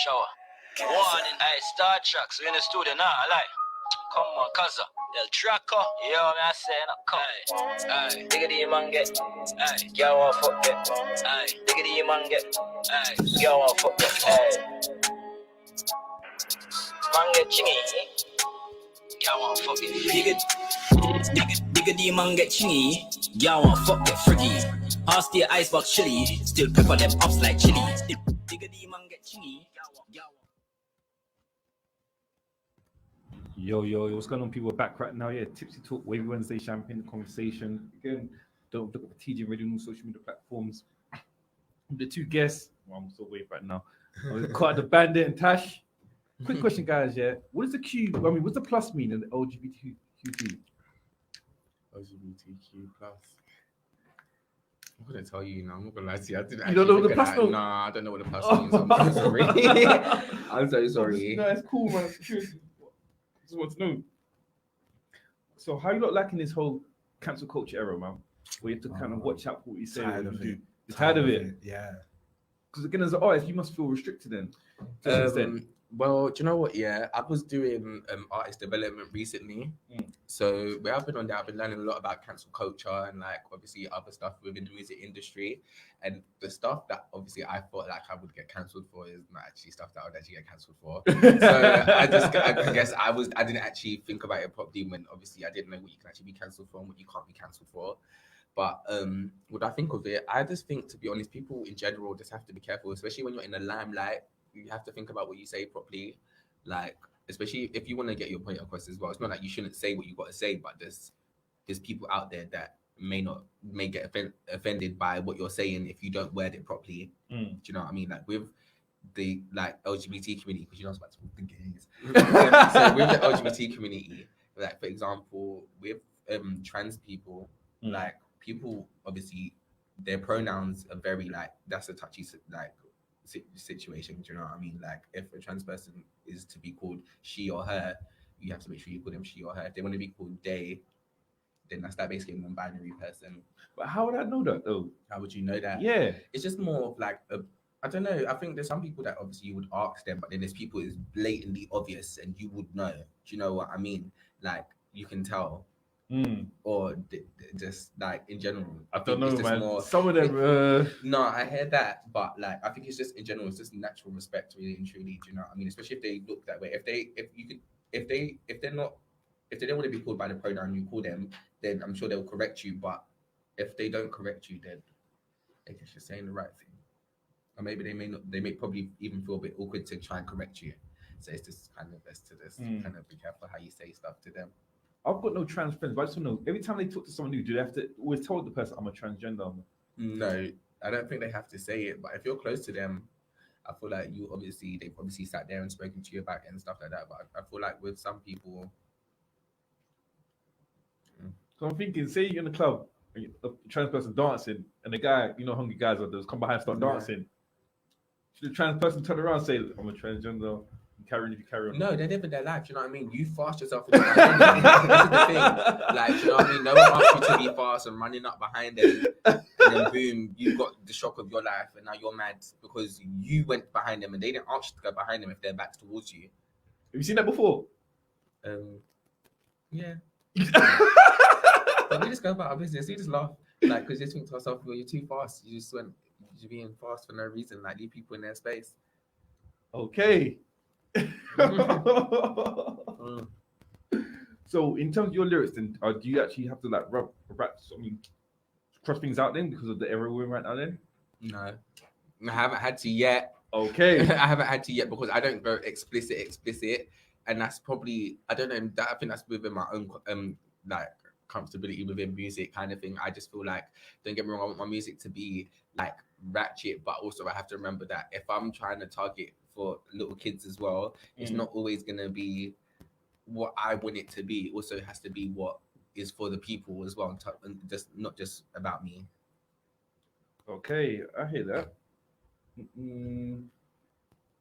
Shower. Warning, I start tracks. We in the studio now, I like. Come on, Kaza. Del Traco. Yo, man, I say, no, come. Aye, diggity man get. Aye, girl want fuck get. Aye, diggity man get. Aye, girl want fuck get. Aye, man get chingy. Girl want fuck get. Diggity man get chingy. Girl want fuck get friggy. Pass the icebox chili. Still pepper them ups like chili. Diggity man get chingy. Yo, what's going on, people? We're back right now. Yeah, Tipsy Talk, Wavy Wednesday, Champagne Conversation. Again, don't look at the TG Radio on all social media platforms. The two guests, well, I'm so wave right now. We've got the Bandit and Tash. Quick question, guys. Yeah, what is the Q? I mean, what's the plus mean in the LGBTQ? LGBTQ plus. I'm gonna tell you, I'm not gonna lie to you. I didn't. You don't know what the plus means? Nah, I don't know what the plus means. I'm so sorry. I'm so sorry. No, it's cool, man. It's curious. Just want to know. So, how you not liking this whole cancel culture era, man? Where you have to kind of watch out for what you say and what you do. You're tired of it? Yeah. Because again, as an artist, you must feel restricted then. To an extent. Well, do you know what? Yeah, I was doing artist development recently. So where I've been on there, I've been learning a lot about cancel culture and like obviously other stuff within the music industry. And the stuff that obviously I thought like I would get cancelled for is not actually stuff that I would actually get cancelled for. So I guess I didn't actually think about it properly when obviously I didn't know what you can actually be cancelled for and what you can't be cancelled for. But what I think of it, I just think, to be honest, people in general just have to be careful, especially when you're in the limelight. You have to think about what you say properly, like especially if you want to get your point across as well. It's not like you shouldn't say what you got to say, but there's people out there that may get offended by what you're saying if you don't word it properly. Do you know what I mean? Like with the like LGBT community, because you know I was about to talk the gays. So with the LGBT community, like for example, with trans people, like people obviously their pronouns are very like that's a touchy like situation. Do you know what I mean? Like if a trans person is to be called she or her, you have to make sure you call them she or her. If they want to be called they, then that's that basically a non-binary person. But how would I know that though? How would you know that? Yeah, it's just more of like I don't know. I think there's some people that obviously you would ask them, but then there's people it's blatantly obvious and you would know. Do you know what I mean? Like you can tell. Or just like in general, I don't know, man. More, some of them. No, I hear that, but like I think it's just in general, it's just natural respect, really and truly. Do you know what I mean? Especially if they look that way. If they don't want to be called by the pronoun you call them, then I'm sure they'll correct you. But if they don't correct you, then I guess you're saying the right thing. Or maybe they may not. They may probably even feel a bit awkward to try and correct you. So it's just kind of best to just kind of be careful how you say stuff to them. I've got no trans friends, but I just want to know, every time they talk to someone new, do they have to always tell the person I'm a transgender? No, I don't think they have to say it, but if you're close to them, I feel like they've obviously sat there and spoken to you about it and stuff like that. But I feel like with some people... So I'm thinking, say you're in the club, a trans person dancing, and the guy, you know, hungry guys are those come behind and start dancing. Should the trans person turn around and say, I'm a transgender? If you carry on. No, they're living their life. Do you know what I mean? You fast yourself. This is the thing. Like, do you know what I mean? No one asked you to be fast and running up behind them, and then boom, you got the shock of your life, and now you're mad because you went behind them, and they didn't ask you to go behind them if their back's towards you. Have you seen that before? Yeah. But we just go about our business. We just laugh, like, because you think to yourself, well, you're too fast. You just went, you're being fast for no reason. Like, leave people in their space. Okay. So in terms of your lyrics, then do you actually have to like cross things out then because of the era we're in right now then? No, I haven't had to yet. Okay. I haven't had to yet because I don't go explicit, and that's probably, I don't know, I think that's within my own like comfortability within music kind of thing. I just feel like, don't get me wrong, I want my music to be like ratchet, but also I have to remember that if I'm trying to target for little kids as well, it's not always going to be what I want it to be. It also has to be what is for the people as well, and just not just about me. Okay, I hear that.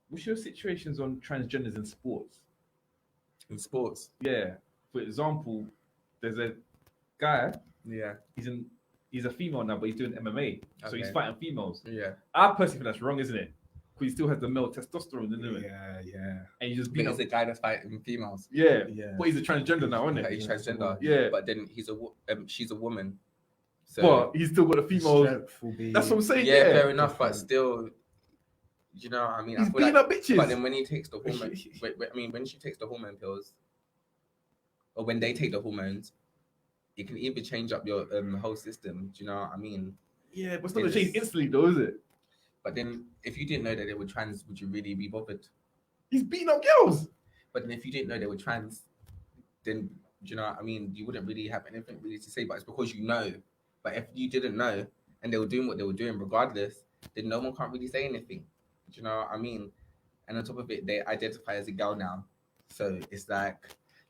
What's your situations on transgenders in sports? In sports? Yeah. For example, there's a guy. Yeah. He's a female now, but he's doing MMA. So he's fighting females. Yeah. I personally think that's wrong, isn't it? he still has the male testosterone in him. Yeah. And he just But beat he's up. the guy that's fighting females. Yeah. Yeah. But he's a transgender now, isn't Like, it? he's transgender. Yeah. But then she's a woman. So But he's still got the female. Strength will be. That's what I'm saying. yeah, Yeah. fair enough. But different. still, you know what I mean? He's I feel beating like, up bitches. but then when he takes the hormone, when she takes the hormone pills, or when they take the hormones, it can even change up your whole system. Do you know what I mean? Yeah, but it's not gonna change instantly, though, is it? But then, if you didn't know that they were trans, would you really be bothered? He's beating up girls. But then, if you didn't know they were trans, then do you know what I mean? You wouldn't really have anything really to say. But it's because you know. But if you didn't know and they were doing what they were doing, regardless, then no one can't really say anything. Do you know what I mean? And on top of it, they identify as a girl now, so it's like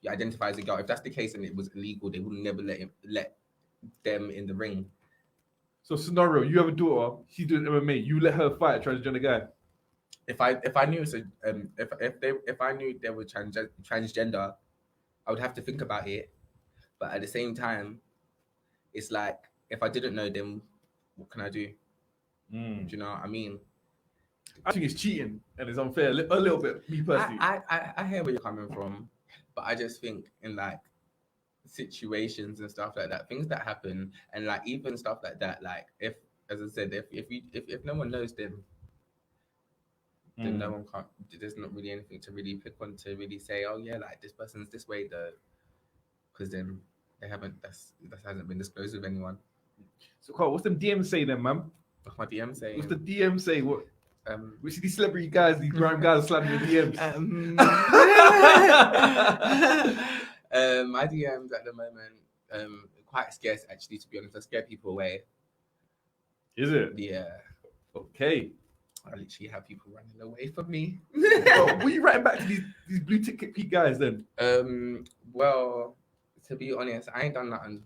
you identify as a girl. If that's the case and it was illegal, they would never let them in the ring. So scenario, you have a daughter, she's doing MMA, you let her fight a transgender guy. If I knew it's if I knew they were transgender, I would have to think about it. But at the same time, it's like if I didn't know, then what can I do? Do you know what I mean? I think it's cheating and it's unfair a little bit. Me personally, I hear where you're coming from, but I just think in like situations and stuff like that, things that happen, and like even stuff like that, like if, as I said, if no one knows them, then no one can't. There's not really anything to really pick on to really say, oh yeah, like this person's this way though, because then they haven't. That hasn't been disclosed with anyone. So Carl, what's them DM say then, man? What's my DM saying? What's the DM say? What? We see these celebrity guys, these grime guys slapping the DMs. My DMs at the moment, quite scarce actually, to be honest. I scare people away. Is it? Yeah. Okay. I literally have people running away from me. What are you writing back to these blue ticket Pete guys then? Well, to be honest, I ain't done nothing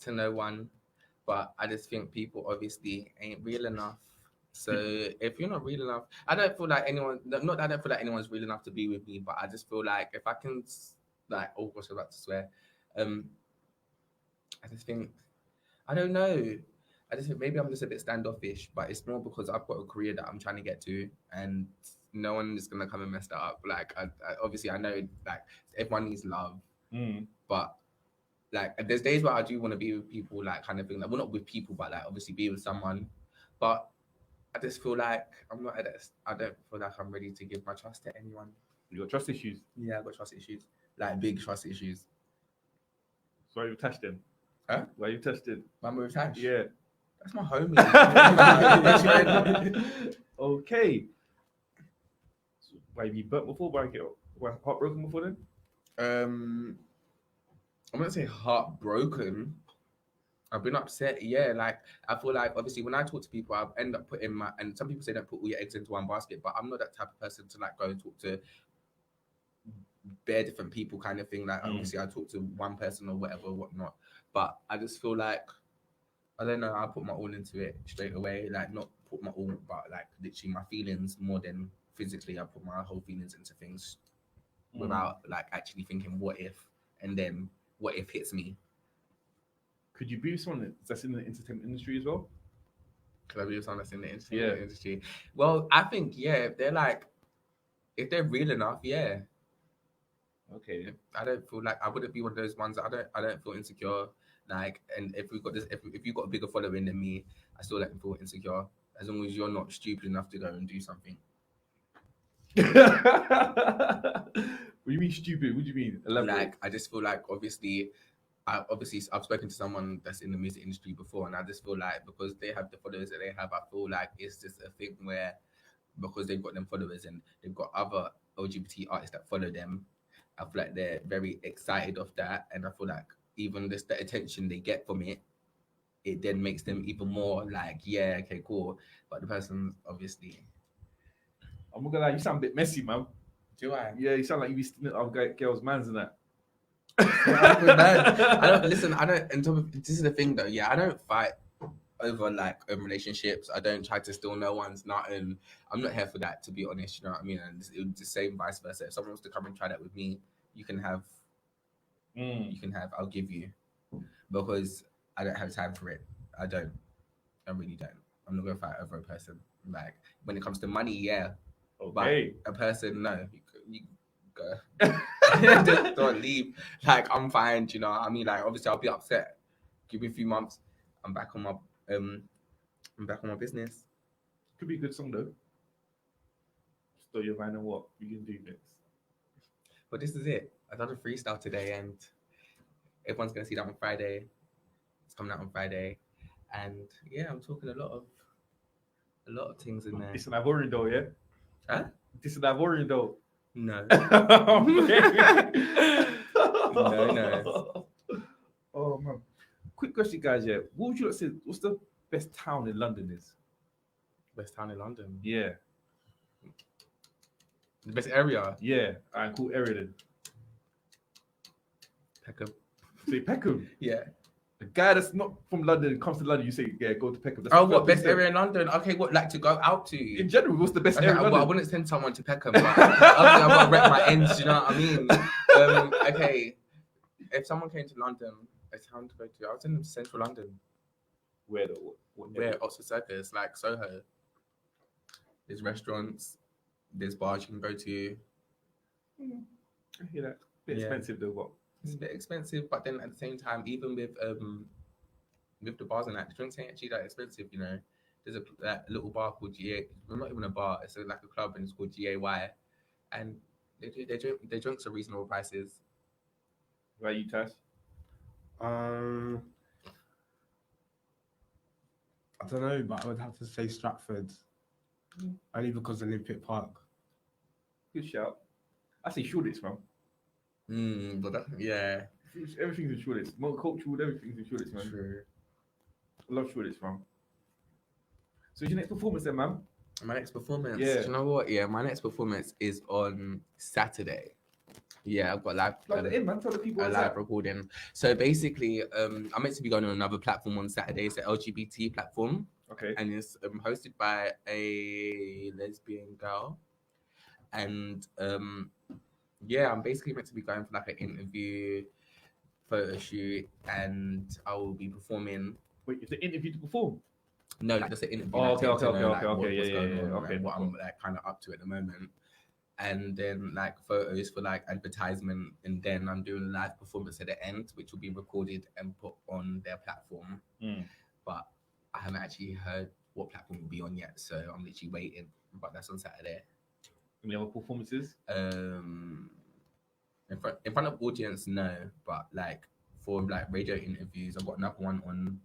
to no one, but I just think people obviously ain't real enough. So if you're not real enough, I don't feel like anyone. Not that I don't feel like anyone's real enough to be with me, but I just feel like if I can, like, oh gosh, I'm about to swear. I just think, I don't know. I just think maybe I'm just a bit standoffish, but it's more because I've got a career that I'm trying to get to, and no one is gonna come and mess that up. Like, I obviously I know like everyone needs love, but like there's days where I do want to be with people, like kind of thing. Like, well, not with people, but like obviously be with someone, but I just feel like I'm not at that. I don't feel like I'm ready to give my trust to anyone. You got trust issues. Yeah, I've got trust issues, like big trust issues. So why you touched them? Huh? Why you touched it? Remember with Tash? Yeah. That's my homie. Okay. So why have you burnt before? Why heartbroken before then? I'm gonna say heartbroken. I've been upset. Yeah, like I feel like obviously when I talk to people, I end up putting my, and some people say don't put all your eggs into one basket, but I'm not that type of person to like go and talk to bare different people kind of thing. Like obviously I talk to one person or whatnot, but I just feel like I don't know. I put my all into it straight away. Like not put my all, but like literally my feelings more than physically. I put my whole feelings into things without like actually thinking what if, and then what if hits me. Could you be with someone that's in the entertainment industry as well? Could I be with someone that's in the entertainment industry? Well, I think if they're real enough, yeah. Okay. I don't feel like I wouldn't be one of those ones. I don't feel insecure. Like, and if we've got this, if you've got a bigger following than me, I still don't feel insecure as long as you're not stupid enough to go and do something. What do you mean stupid? What do you mean? Elaborate. Like, I just feel like I've spoken to someone that's in the music industry before, and I just feel like because they have the followers that they have, I feel like it's just a thing where because they've got them followers and they've got other LGBT artists that follow them, I feel like they're very excited of that, and I feel like even just the attention they get from it, it then makes them even more like, yeah, okay, cool. But the person obviously, I'm not gonna lie, you sound a bit messy, man. do I? Yeah, you sound like you be stealing off girls' mans and that. I don't listen. I don't. And this is the thing, though. Yeah, I don't fight over like relationships. I don't try to steal no one's nothing. I'm not here for that, to be honest. You know what I mean? And it's the same vice versa. If someone wants to come and try that with me, you can have. You can have. I'll give you, because I don't have time for it. I don't. I really don't. I'm not gonna fight over a person. Like when it comes to money, yeah, Okay. but a person, no. You go. Just don't leave. Like I'm fine. Do you know what I mean? Like obviously I'll be upset. Give me a few months. I'm back on my business. Could be a good song though. So you're finding what you can do next. But this is it. I done a freestyle today, and everyone's gonna see that on Friday. It's coming out on Friday, and yeah, I'm talking a lot of things in there. It's an Ivorian though, yeah. Huh? This is an Ivorian though. No. No. Oh man. Quick question, guys. Yeah, what would you like to say? What's the best town in London? Is Best town in London. yeah, The best area. yeah. Alright, cool area then. Peckham. Say Peckham. Yeah. The guy that's not from London comes to London. You say, yeah, go to Peckham. That's Oh, the what first best thing. area in London? Okay, what like to go out to? In general, what's the best Okay, area? In well, I London? wouldn't send someone to Peckham. But obviously, I've got to rep my ends. You know what I mean? Okay, if someone came to London, a town to go to. I was in central London. Where though? What Where Oxford Circus, like Soho. There's restaurants. There's bars you can go to. I hear that. Bit Yeah. expensive though, but It's a bit expensive, but then at the same time, even with the bars and that, the drinks ain't actually that expensive. You know, there's a little bar called GA. Well, not even a bar. It's like a club, and it's called GAY, and their drinks are reasonable prices. where you Tash? I don't know, but I would have to say Stratford. Only because Olympic Park. Good shout. I say Shoreditch, man. But yeah, Everything's in Shoreditch. Multicultural, everything's in Shoreditch, man. true. I love Shoreditch, man. So your next performance then, man? My next performance. Yeah. Do you know what? Yeah, my next performance is on Saturday. Yeah, I've got live. Plug it in, man. Tell the people A what's live that. recording. So basically, I'm meant to be going on another platform on Saturday. It's an LGBT platform, Okay. and it's hosted by a lesbian girl. And yeah, I'm basically meant to be going for like an interview, photo shoot, and I will be performing. Wait, it's an interview to perform. No, like just an interview. Oh, like, okay, getting to okay, know, okay, like, okay, what's yeah, going yeah, on, okay, like, what I'm like kind of up to at the moment. And then like photos for like advertisement, and then I'm doing a live performance at the end, which will be recorded and put on their platform. But I haven't actually heard what platform will be on yet, so I'm literally waiting. But that's on Saturday. Any other performances? In front of audience, no, but like for like radio interviews, I've got another one on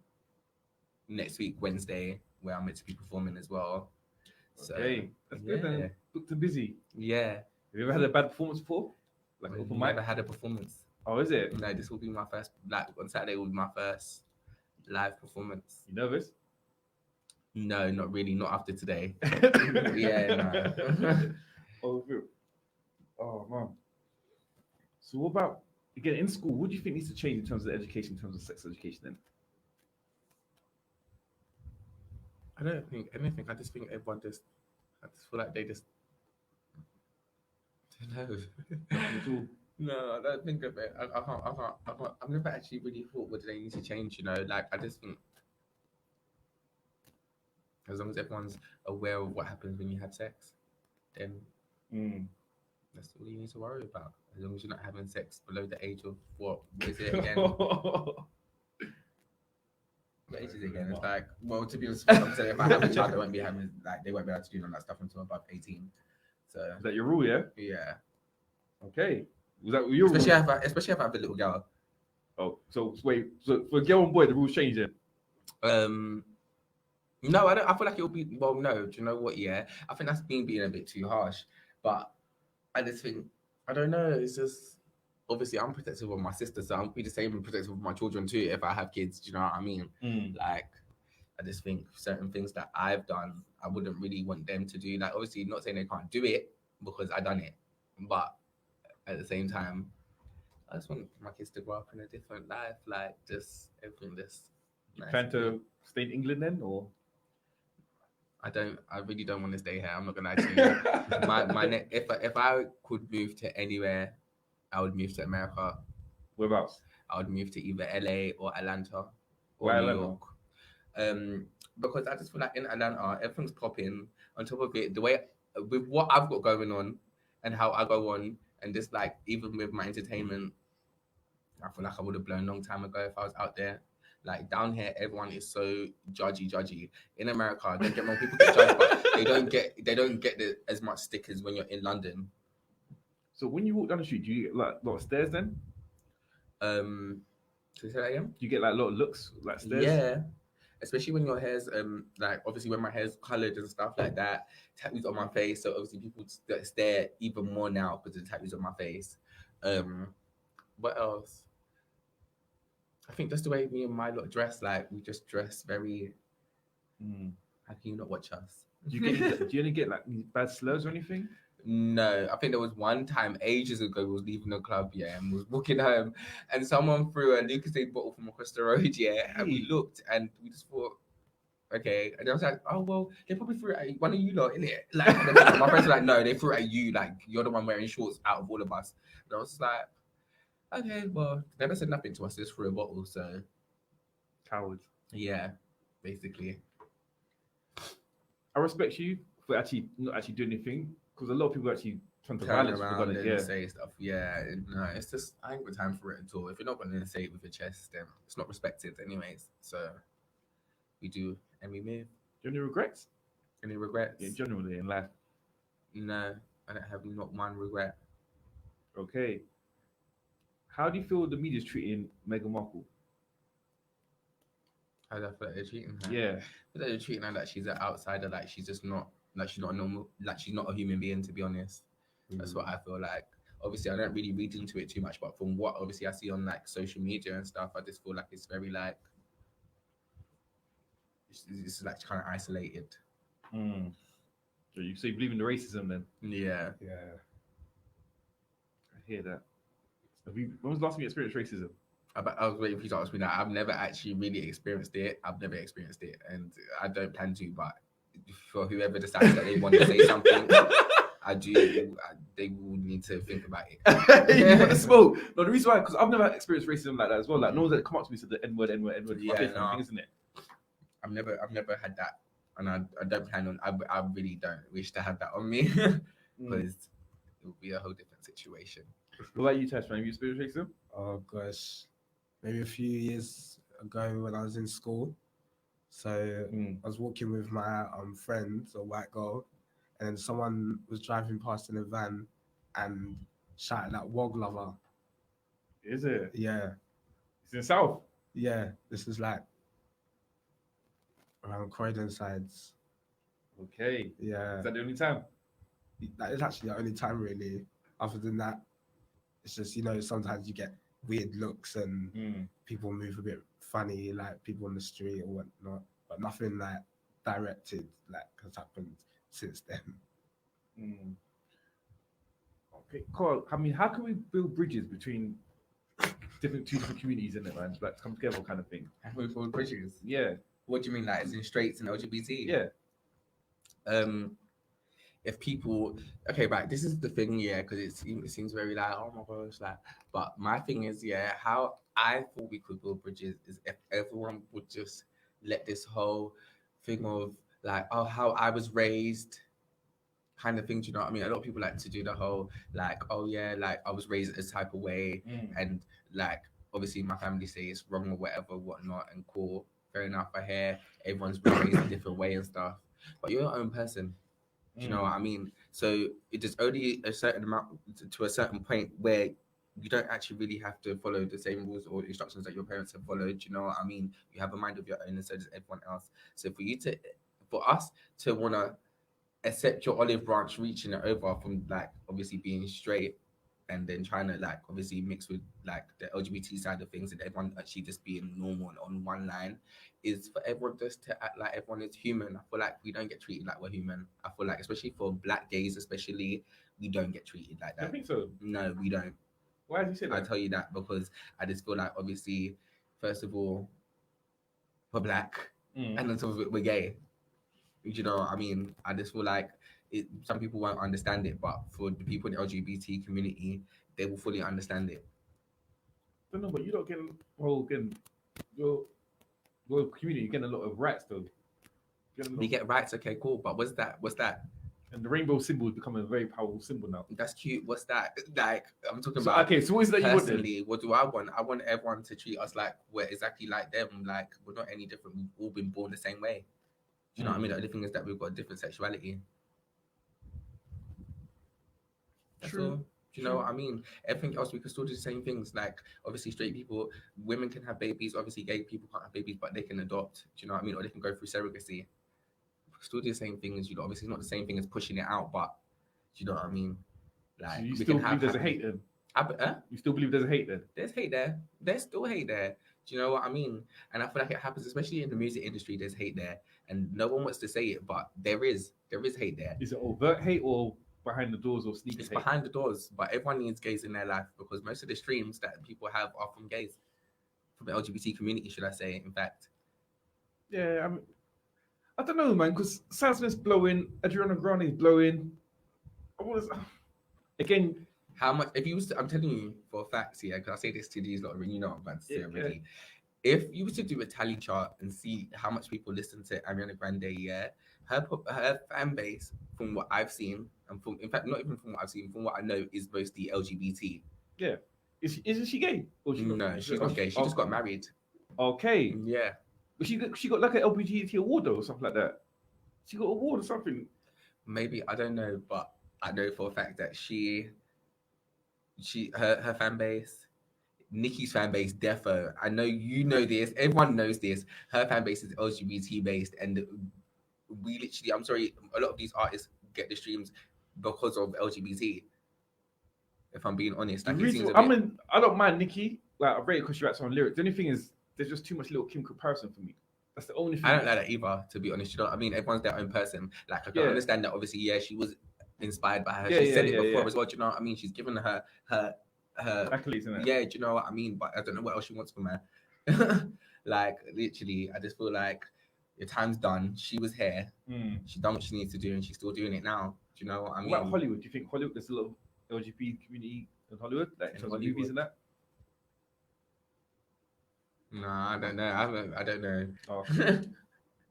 next week Wednesday where I'm meant to be performing as well. So Okay, that's good then. Booked and busy. yeah. Have you ever had a bad performance before? Like I've open never mic? had a performance. Oh, is it? No, this will be my first. Like on Saturday will be my first live performance. You nervous? No, not really. Not after today. Yeah, no. Oh, real. Oh man. So what about again in school? What do you think needs to change in terms of education, in terms of sex education? Then I don't think anything. I just think everyone just. I just feel like they just. I don't know. At all. No, I don't think of it. I can't. I've never actually really thought what do they need to change. You know, like I just think as long as everyone's aware of what happens when you have sex, then that's all you need to worry about. As long as you're not having sex below the age of what is it again? What age is it again? It's like, well, to be honest, I'm saying if I have a child, they won't be able to do none of that stuff until above 18. So Is that your rule? Yeah. yeah, Okay. Was that your especially rule? if I have a little girl. Oh, so wait. So for girl and boy, the rules change then. No, I don't. I feel like it'll be. Well, no. Do you know what? Yeah, I think that's being a bit too harsh. But I just think I don't know. It's just obviously I'm protective of my sister, so I'll be the same protective of my children too if I have kids. Do you know what I mean? Like, I just think certain things that I've done, I wouldn't really want them to do. Like, obviously, not saying they can't do it because I done it, but at the same time, I just want my kids to grow up in a different life. Like, just everything. Just nice. Plan to stay in England then, or? I really don't want to stay here. I'm not gonna lie to you. If I could move to anywhere, I would move to America. Whereabouts? I would move to either LA or Atlanta or Why New Atlanta? York. because I just feel like in Atlanta, everything's popping. On top of it, the way with what I've got going on and how I go on, and just like even with my entertainment, I feel like I would have blown a long time ago if I was out there. Like down here, everyone is so judgy. In America, don't get me wrong, people get judged, but they don't get as much stick as when you're in London. So when you walk down the street, do you get like a lot of stares then? Can you say that again? Do you get like a lot of looks, like stares? Yeah. Especially when your hair's like obviously when my hair's coloured and stuff like that, tattoos on my face. So obviously people stare even more now because of the tattoos on my face. What else? I think that's the way me and my lot dress. Like we just dress very. How can you not watch us? Do you only get like bad slurs or anything? No, I think there was one time ages ago we was leaving the club, yeah, and was walking home, and someone threw a Lucasade bottle from across the road, yeah, and we looked and we just thought, okay, and I was like, oh well, they probably threw it at one of you lot, innit? Like my friends were like, no, they threw it at you, like you're the one wearing shorts out of all of us. And I was just like, okay, well, they never said nothing to us, just threw a bottle, so Cowards. yeah, basically. I respect you for actually not actually doing anything because a lot of people actually trying to Turn violence around people. and say stuff. Yeah, no, it's just I ain't got time for it at all. If you're not going to say it with your chest, then it's not respected, anyways. So we do and we move. Do you have any regrets? Any regrets? Yeah, generally in life. No, I don't have not one regret. Okay. How do you feel the media's treating Meghan Markle? How do I feel like they're treating her? Yeah. I feel like they're treating her like she's an outsider, like she's just not, like she's not a normal, like she's not a human being, to be honest. That's what I feel like. Obviously, I don't really read into it too much, but from what obviously I see on like social media and stuff, I just feel like it's very like, it's like kind of isolated. So you believe in the racism then? Yeah. I hear that. When was the last time you experienced racism? I was waiting for you to ask me that. I've never actually really experienced it. And I don't plan to. But for whoever decides that they want to say something, they will need to think about it. You want to smoke? No, the reason why, because I've never experienced racism like that as well. Like no one's come up to me and said the N-word. Yeah, thing, isn't it? I've never had that, and I don't plan on. I really don't wish to have that on me because it would be a whole different situation. What about you, Tash? Man, have you experienced racism? Oh gosh, maybe a few years ago when I was in school. So I was walking with my friend, a white girl, and then someone was driving past in a van and shouted at Wog Lover. Is it? Yeah. It's in the South? Yeah. This is like around Croydon sides. Okay. Yeah. Is that the only time? That is actually the only time really. Other than that, it's just, sometimes you get weird looks and people move a bit funny, like people on the street or whatnot, but nothing like directed like has happened since then. Okay, Carl, I mean, how can we build bridges between two different communities in it, man? Like come together kind of thing. How can we build bridges? Yeah. What do you mean, like as in straights and LGBT? Yeah. If people, okay, right, this is the thing, yeah, because it seems very like, oh my gosh, like, but my thing is, yeah, how I thought we could build bridges is if everyone would just let this whole thing of like, oh, how I was raised kind of thing, do you know what I mean? A lot of people like to do the whole like, oh yeah, like I was raised this type of way, and like obviously my family say it's wrong or whatever, whatnot, and cool, fair enough. I hear everyone's been raised a different way and stuff, but you're your own person. Do you know what I mean? So it is only a certain amount to a certain point where you don't actually really have to follow the same rules or instructions that your parents have followed. Do you know what I mean? You have a mind of your own, and so does everyone else. So for us to want to accept your olive branch, reaching it over from like obviously being straight, and then trying to like obviously mix with like the LGBT side of things, and everyone actually just being normal and on one line, is for everyone just to act like everyone is human. I feel like we don't get treated like we're human. I feel like especially for Black gays, especially, we don't get treated like that. I think so. No, we don't. Why did you say that? I tell you that because I just feel like obviously, first of all, we're Black, and on top of it, we're gay. Do you know what I mean? I just feel like some people won't understand it, but for the people in the LGBT community, they will fully understand it. I don't know, but you don't get your community, you're getting a lot of rights though. We get rights, okay, cool. But what's that? And the rainbow symbol is becoming a very powerful symbol now. That's cute. What's that? Like, I'm talking So, about. okay, so what is that you want then? Personally, what do I want? I want everyone to treat us like we're exactly like them. Like, we're not any different. We've all been born the same way. Do you know what I mean? The only thing is that we've got different sexuality. That's True. all. Do you know what I mean? Everything else, we can still do the same things. Like, obviously, straight people, women can have babies. Obviously, gay people can't have babies, but they can adopt. Do you know what I mean? Or they can go through surrogacy. We can still do the same thing as, you know, obviously, it's not the same thing as pushing it out, but do you know what I mean? Like, So you we still can believe have there's a hate then? You still believe there's a hate then? There's hate there. There's still hate there. Do you know what I mean? And I feel like it happens, especially in the music industry. There's hate there, and no one wants to say it, but there is hate there. Is it overt hate or behind the doors or sneaky It's hate? behind the doors, but everyone needs gays in their life because most of the streams that people have are from gays, from the LGBT community, should I say? In fact, Yeah, I mean, I don't know, man, because Sam Smith's blowing, Adriana Grande's blowing. Again, how much? If you was, I'm telling you for a fact, yeah, because I say this to these lot, and you know what I'm about to say Yeah, already. If you were to do a tally chart and see how much people listen to Ariana Grande, yeah, her fan base, from what I've seen, and from, in fact, not even from what I've seen, from what I know, is mostly LGBT. yeah. Isn't she gay? Or No, she's not gay. She just got married. Okay. Yeah. But she got like an LGBT award though, or something like that. She got an award or something. Maybe, I don't know, but I know for a fact that her fan base, Nicki's fan base, defo. I know you know this. Everyone knows this. Her fan base is LGBT based, and we literally, I'm sorry, a lot of these artists get the streams because of LGBT. If I'm being honest, like, I don't mind Nicki. Like, I rate it because she writes her own lyrics. The only thing is, there's just too much Little Kim comparison for me. That's the only thing. I don't like that either, to be honest. You know what I mean? Everyone's their own person. Like, I can understand that. Obviously, yeah, she was inspired by her. She said it before as well. Do you know what I mean? She's given her accolades in it. Yeah, do you know what I mean? But I don't know what else she wants from her. Like, literally, I just feel like your time's done. She was here. She done what she needs to do, and she's still doing it now. Do you know what I mean? What about Hollywood? Do you think Hollywood, there's a lot of LGBT community in Hollywood, like in terms of movies and that? No, I don't know. I don't know. Oh.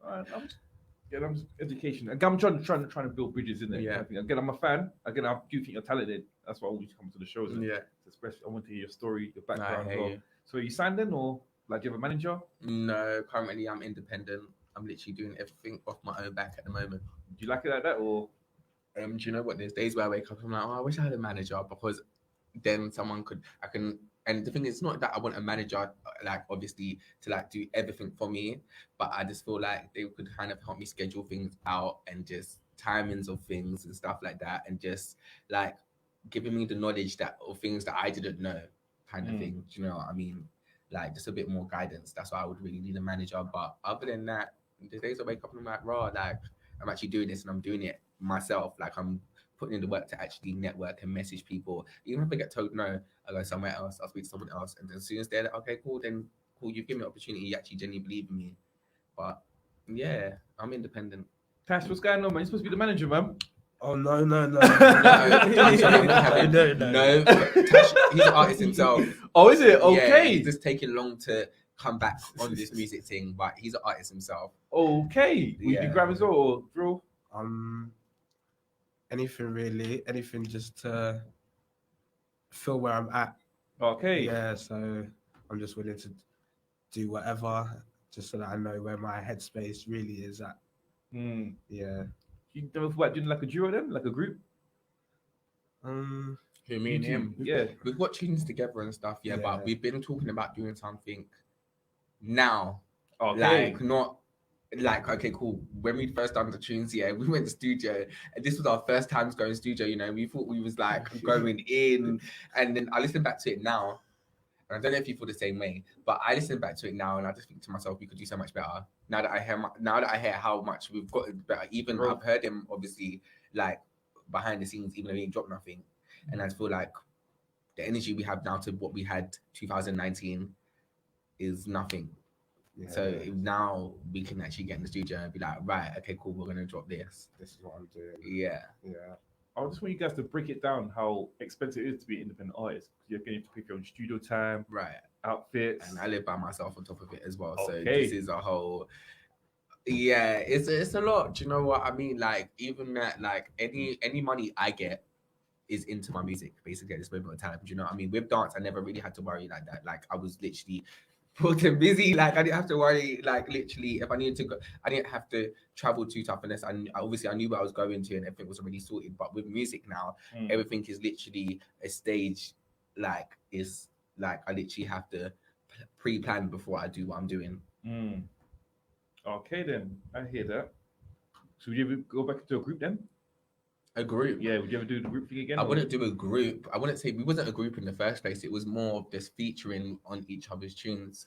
I'm just education. Again, I'm trying to build bridges in there. Yeah. Again, I'm a fan. Again, I do think you're talented. That's why I always come to the shows. Yeah. Especially, I want to hear your story, your background. I hear you. So, are you signed in, or like, do you have a manager? No, currently I'm independent. I'm literally doing everything off my own back at the moment. Do you like it like that, or? Do you know what? There's days where I wake up, I'm like, oh, I wish I had a manager, because then I can. And the thing is, it's not that I want a manager, like, obviously, to like do everything for me, but I just feel like they could kind of help me schedule things out and just timings of things and stuff like that, and just like giving me the knowledge that of things that I didn't know, kind of thing. Do you know what I mean? Like, just a bit more guidance. That's why I would really need a manager. But other than that, the days I wake up and I'm like, raw, like, I'm actually doing this and I'm doing it myself. Like, I'm putting in the work to actually network and message people. Even if I get told no, I go somewhere else, I'll speak to someone else. And as soon as they're like, okay, cool, then cool, you give me an opportunity, you actually genuinely believe in me. But yeah, I'm independent. Tash, what's going on, man? You're supposed to be the manager, man. Oh, no. No, Tash, he's an artist himself. Oh, is it? Okay. Yeah, he's just taking long to come back on this music thing, but he's an artist himself. Okay. Will you do grab as well, or drill? Anything really, anything just to feel where I'm at. Okay. Yeah, so I'm just willing to do whatever, just so that I know where my headspace really is at. Yeah. You never thought about doing like a duo then, like a group? Who, me and him? Yeah. We've got tunes together and stuff, yeah, but we've been talking about doing something now. Okay. Like, not like, okay, cool. When we first done the tunes, yeah, we went to studio, and this was our first time going to studio, you know, we thought we was like going in, and then I listened back to it now, and I don't know if you feel the same way, but I listen back to it now, and I just think to myself, we could do so much better. Now that I hear how much we've got better, even I've heard him obviously like behind the scenes, even though he ain't dropped nothing, and I feel like the energy we have now to what we had 2019 is nothing. Yeah. So now we can actually get in the studio and be like, right, okay, cool, we're gonna drop this. This is what I'm doing. Yeah. I just want you guys to break it down how expensive it is to be an independent artist. You're going to pick your own studio time, right? Outfits, and I live by myself on top of it as well. Okay. So this is a whole. Yeah, it's a lot. Do you know what I mean? Like even that, like any money I get is into my music basically at this moment in time. Do you know what I mean? With dance, I never really had to worry like that. Like I was literally booked and busy. Like I didn't have to worry. Like literally, if I needed to go, I didn't have to travel too tough unless obviously I knew where I was going to and everything was already sorted. But with music now, everything is literally a stage. Like is like I literally have to pre-plan before I do what I'm doing. Okay, then I hear that. So would you ever go back into a group then? A group? Yeah. Would you ever do the group thing again? I wouldn't do a group. I wouldn't say we wasn't a group in the first place. It was more of just featuring on each other's tunes.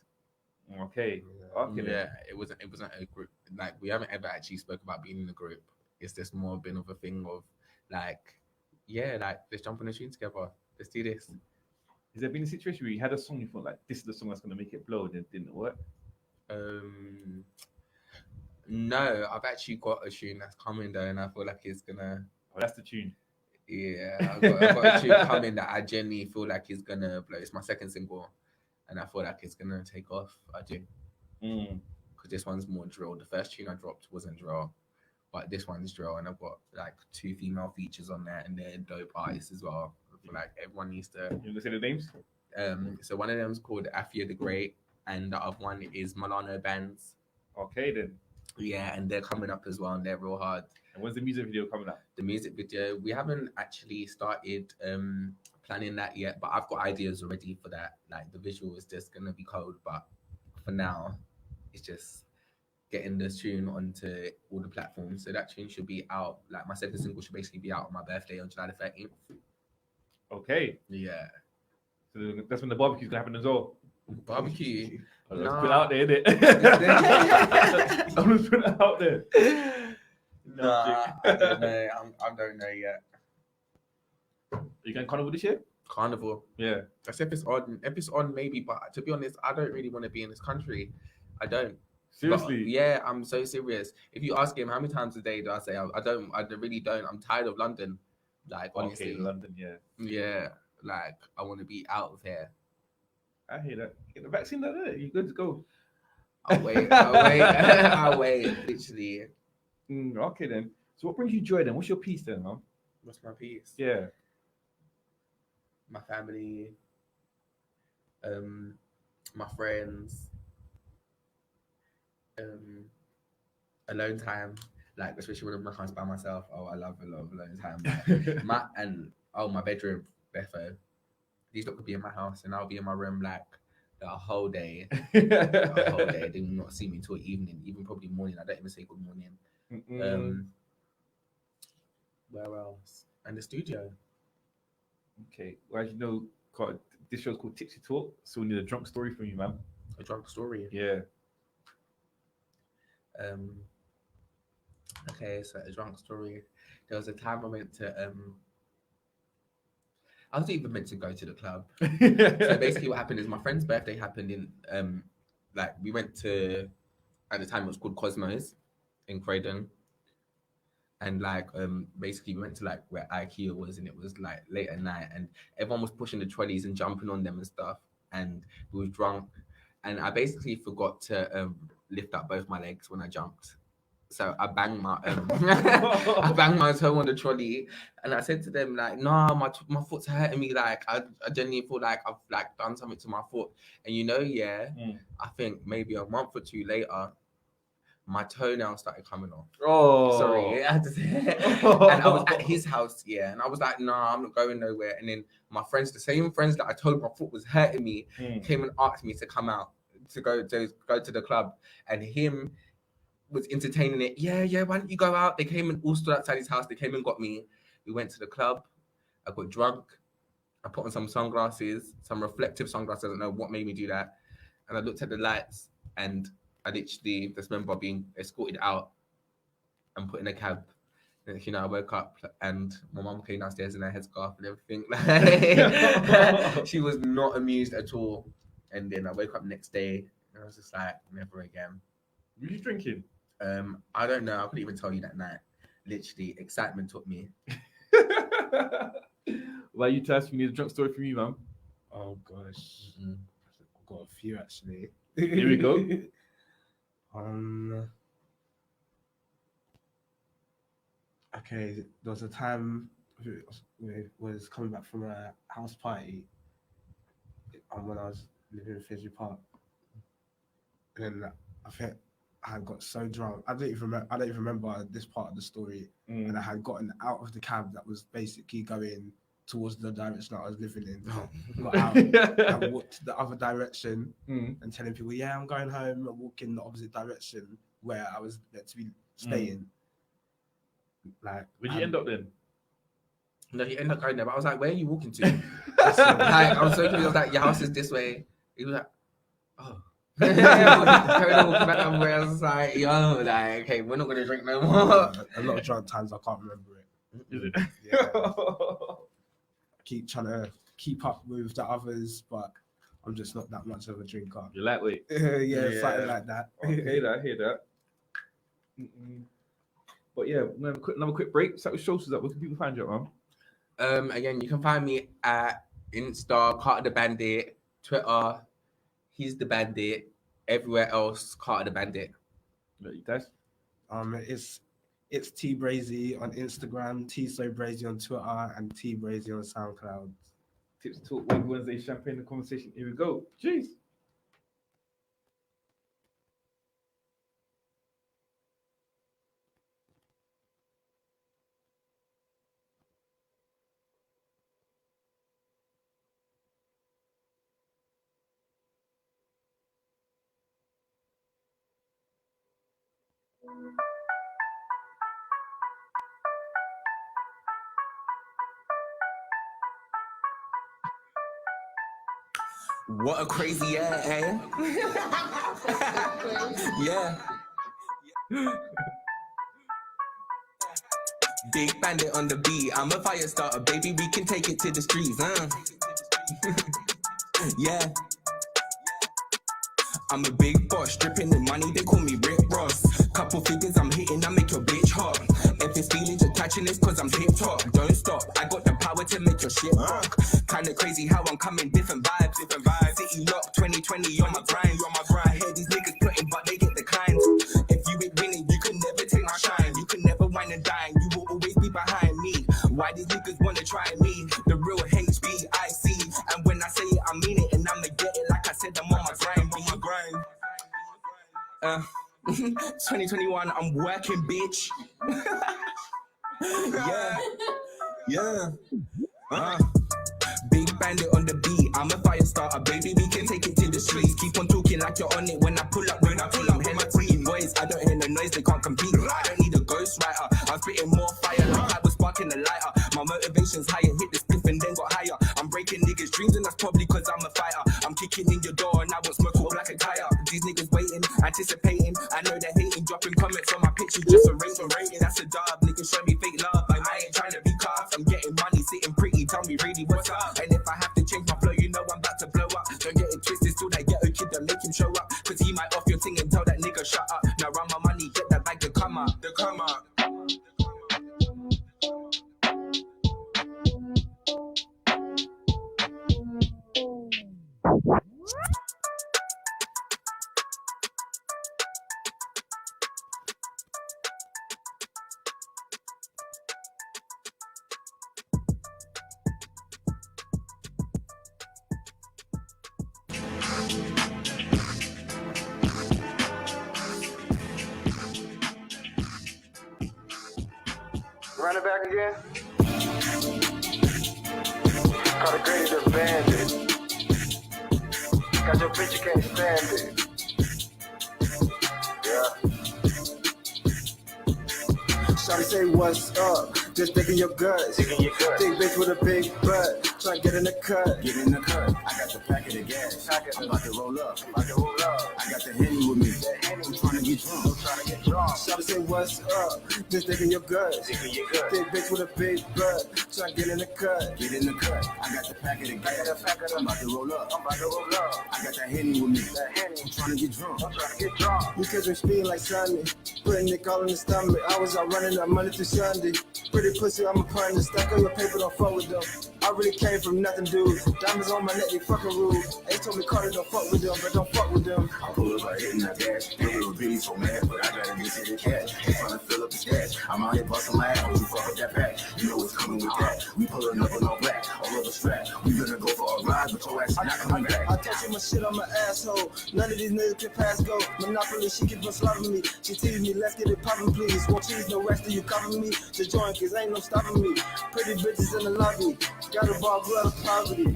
Okay. Okay. Yeah, it wasn't a group. Like we haven't ever actually spoke about being in a group. It's just more been of a thing of like, yeah, like let's jump on a tune together. Let's do this. Has there been a situation where you had a song you thought like this is the song that's gonna make it blow and it didn't work? No, I've actually got a tune that's coming though, and I feel like it's gonna. Oh, that's the tune. Yeah, I've got a tune coming that I genuinely feel like is gonna blow. It's my second single, and I feel like it's gonna take off. I do. Because this one's more drill. The first tune I dropped wasn't drill, but this one's drill, and I've got like 2 female features on there, and they're dope artists as well. I feel like everyone needs to. You gonna say the names? So one of them's called Afia the Great, and the other one is Milano Bands. Okay then. Yeah, and they're coming up as well, and they're real hard. And when's the music video coming out? The music video, we haven't actually started planning that yet, but I've got ideas already for that. Like the visual is just gonna be cold, but for now, it's just getting this tune onto all the platforms. So that tune should be out. Like my second single should basically be out on my birthday on July the 13th. Okay. Yeah. So that's when the barbecue's gonna happen as well. Barbecue. Let's Nah. put it out there, innit? I'm just putting it out there. Nah, I don't know. I don't know yet. You going carnival this year? Carnival. Yeah. That's if it's on. If it's on, maybe. But to be honest, I don't really want to be in this country. I don't. Seriously? But, yeah, I'm so serious. If you ask him how many times a day do I say I don't. I really don't. I'm tired of London. Like honestly. Okay, London, yeah. Yeah, like I want to be out of here. I hear that. Get the vaccine out there. You're good to go. I'll wait. I'll wait. Literally. Okay then. So what brings you joy then? What's your peace then, man? What's my peace? Yeah. My family. My friends. Alone time. Like especially when I'm not by myself. Oh, I love a lot of alone time. Like, my bedroom, Betho. These lot could be in my house and I'll be in my room like the whole day. The whole day. They will not see me until evening, even probably morning. I don't even say good morning. Where else? And the studio. Okay. Well, as you know, this show's called Tipsy Talk, so we need a drunk story from you, man. A drunk story. Yeah. Okay, so a drunk story. There was a time I went to I was even meant to go to the club. So basically what happened is my friend's birthday happened in like we went to, at the time it was called Cosmos in Croydon. And like basically we went to like where IKEA was, and it was like late at night and everyone was pushing the trolleys and jumping on them and stuff, and we was drunk, and I basically forgot to lift up both my legs when I jumped. So I banged my I banged my toe on the trolley, and I said to them like, "Nah, my foot's hurting me. Like I genuinely feel like I've like done something to my foot." And I think maybe a month or two later, my toenail started coming off. Oh, sorry, I had to say it. And I was at his house, and I was like, "Nah, I'm not going nowhere." And then my friends, the same friends that I told my foot was hurting me, came and asked me to come out to go to the club, and him was entertaining it. Yeah, why don't you go out? They came and all stood outside his house. They came and got me. We went to the club. I got drunk. I put on some sunglasses, some reflective sunglasses. I don't know what made me do that. And I looked at the lights, and I literally just remember being escorted out and put in a cab. And, I woke up and my mum came downstairs in her headscarf and everything. Like, she was not amused at all. And then I woke up next day and I was just like, never again. Were you drinking? I don't know. I couldn't even tell you that night. Literally, excitement took me. Well, you tell us you need a drunk story from you, man. Oh gosh, I've got a few actually. Here we go. Okay, there was a time we was coming back from a house party when I was living in Finsbury Park, and then I think I had got so drunk. I don't even remember this part of the story, and I had gotten out of the cab that was basically going towards the direction I was living in. Got out and walked the other direction and telling people, "Yeah, I'm going home," and walking the opposite direction where I was meant to be staying. Like, where'd you end up then? No, he ended up going there, but I was like, where are you walking to? Like, I was so confused. I was like, your house is this way. He was like, oh. Carried on walking back down where I was like, yo, like, okay, we're not going to drink no more. A lot of drunk times, I can't remember it. Is it? Yeah. Keep trying to keep up with the others, but I'm just not that much of a drinker. You're lightweight. Yeah, something like that. Okay, I hear that. But yeah, we'll have another quick break. So with socials up, where can people find you, man? Again, you can find me at Insta, Carter the Bandit, Twitter, He's the Bandit, everywhere else, Carter the Bandit. It's T Brazy on Instagram, T So Brazy on Twitter, and T Brazy on SoundCloud. Tipsy Talk Wednesday, champagne the conversation. Here we go. Jeez. What a crazy eh? Yeah. Big Bandit on the beat. I'm a fire starter, baby. We can take it to the streets, Yeah. I'm a big boss, dripping in money. They call me Rick Ross. Couple figures I'm hitting, I make your bitch hot. If it's feelings you're catching, it's cause I'm hip hop. Don't stop, I got the power to make your shit rock. Kinda crazy how I'm coming, different vibes. City lock 2020 on my grind. I hear these niggas putting, but they get declined. If you ain't winning, you can never take my shine. You can never wine and dine, you will always be behind me. Why these niggas wanna try me? The real HBIC. And when I say it, I mean it, and I'ma get it like I said, I'm on my grind. 2021, I'm working, bitch. Yeah. Big Bandit on the beat, I'm a fire starter, baby. We can take it to the streets. Keep on talking like you're on it when I pull up. When I pull up, hella green boys. I don't hear no noise, they can't compete. I don't need a ghostwriter. I'm spitting more fire like I was sparking a lighter. My motivation's higher, hit the spliff and then got higher. I'm breaking niggas' dreams and that's probably cause I'm a fighter. I'm kicking in your door and I won't smoke all like a tire. These niggas waiting, anticipating. I know they're hating, dropping comments on my pictures just a rating. That's a dub, niggas show me fake love. Like I ain't trying to be cuffed. I'm getting money, sitting pretty. Tell me really what's up. And if I have to change my flow, you know I'm about to blow up. Don't get it twisted, still that ghetto kid that make him show up. Cause he might off your thing and tell that nigga shut up. Now run my money, get that bag to come up. Run it back again. Call the greatest of Bandit. Cause your bitch, you can't stand it. Yeah. Shawty say what's up, just digging your guts. Big bitch with a big butt, try to get in the cut. Get in the cut, I got the packet of gas. I'm about to roll up. I got the Henny with me. I'm trying to get drunk. Shawty say what's up, just digging your guts. Big bitch with a big butt, try to get in the cut. Get in the cut, I got the packet of gas. I'm about to roll up. I got that Henny with me. I'm trying to get drunk. You catch me speeding like Sunday, putting Nick all in the stomach. I was out running that Monday through Sunday. Pretty pussy, I'm a partner. Stack on your paper, don't fuck with them. I I really came from nothing, dude. Diamonds on my neck, they fucking rude. They told me Carter don't fuck with them, but don't fuck with them. I pull up, I hit in the dash. Nigga was really so mad, but I gotta get to the cash. They tryna fill up the stash. I'm out here busting my ass when we fuck up that pack. You know what's coming with that. We pulling up in all black, all over strap. We gonna go for a ride, but your ass is not coming back. I touch you my shit, I'm an asshole. None of these niggas can pass go. Monopoly, she keep on slaughtering me. She tease me, let's get it poppin', please. Won't cheese, no rest of you copying me. Just join, cause ain't no stopping me. Pretty bitches in the lobby. Got a ball glove of poverty.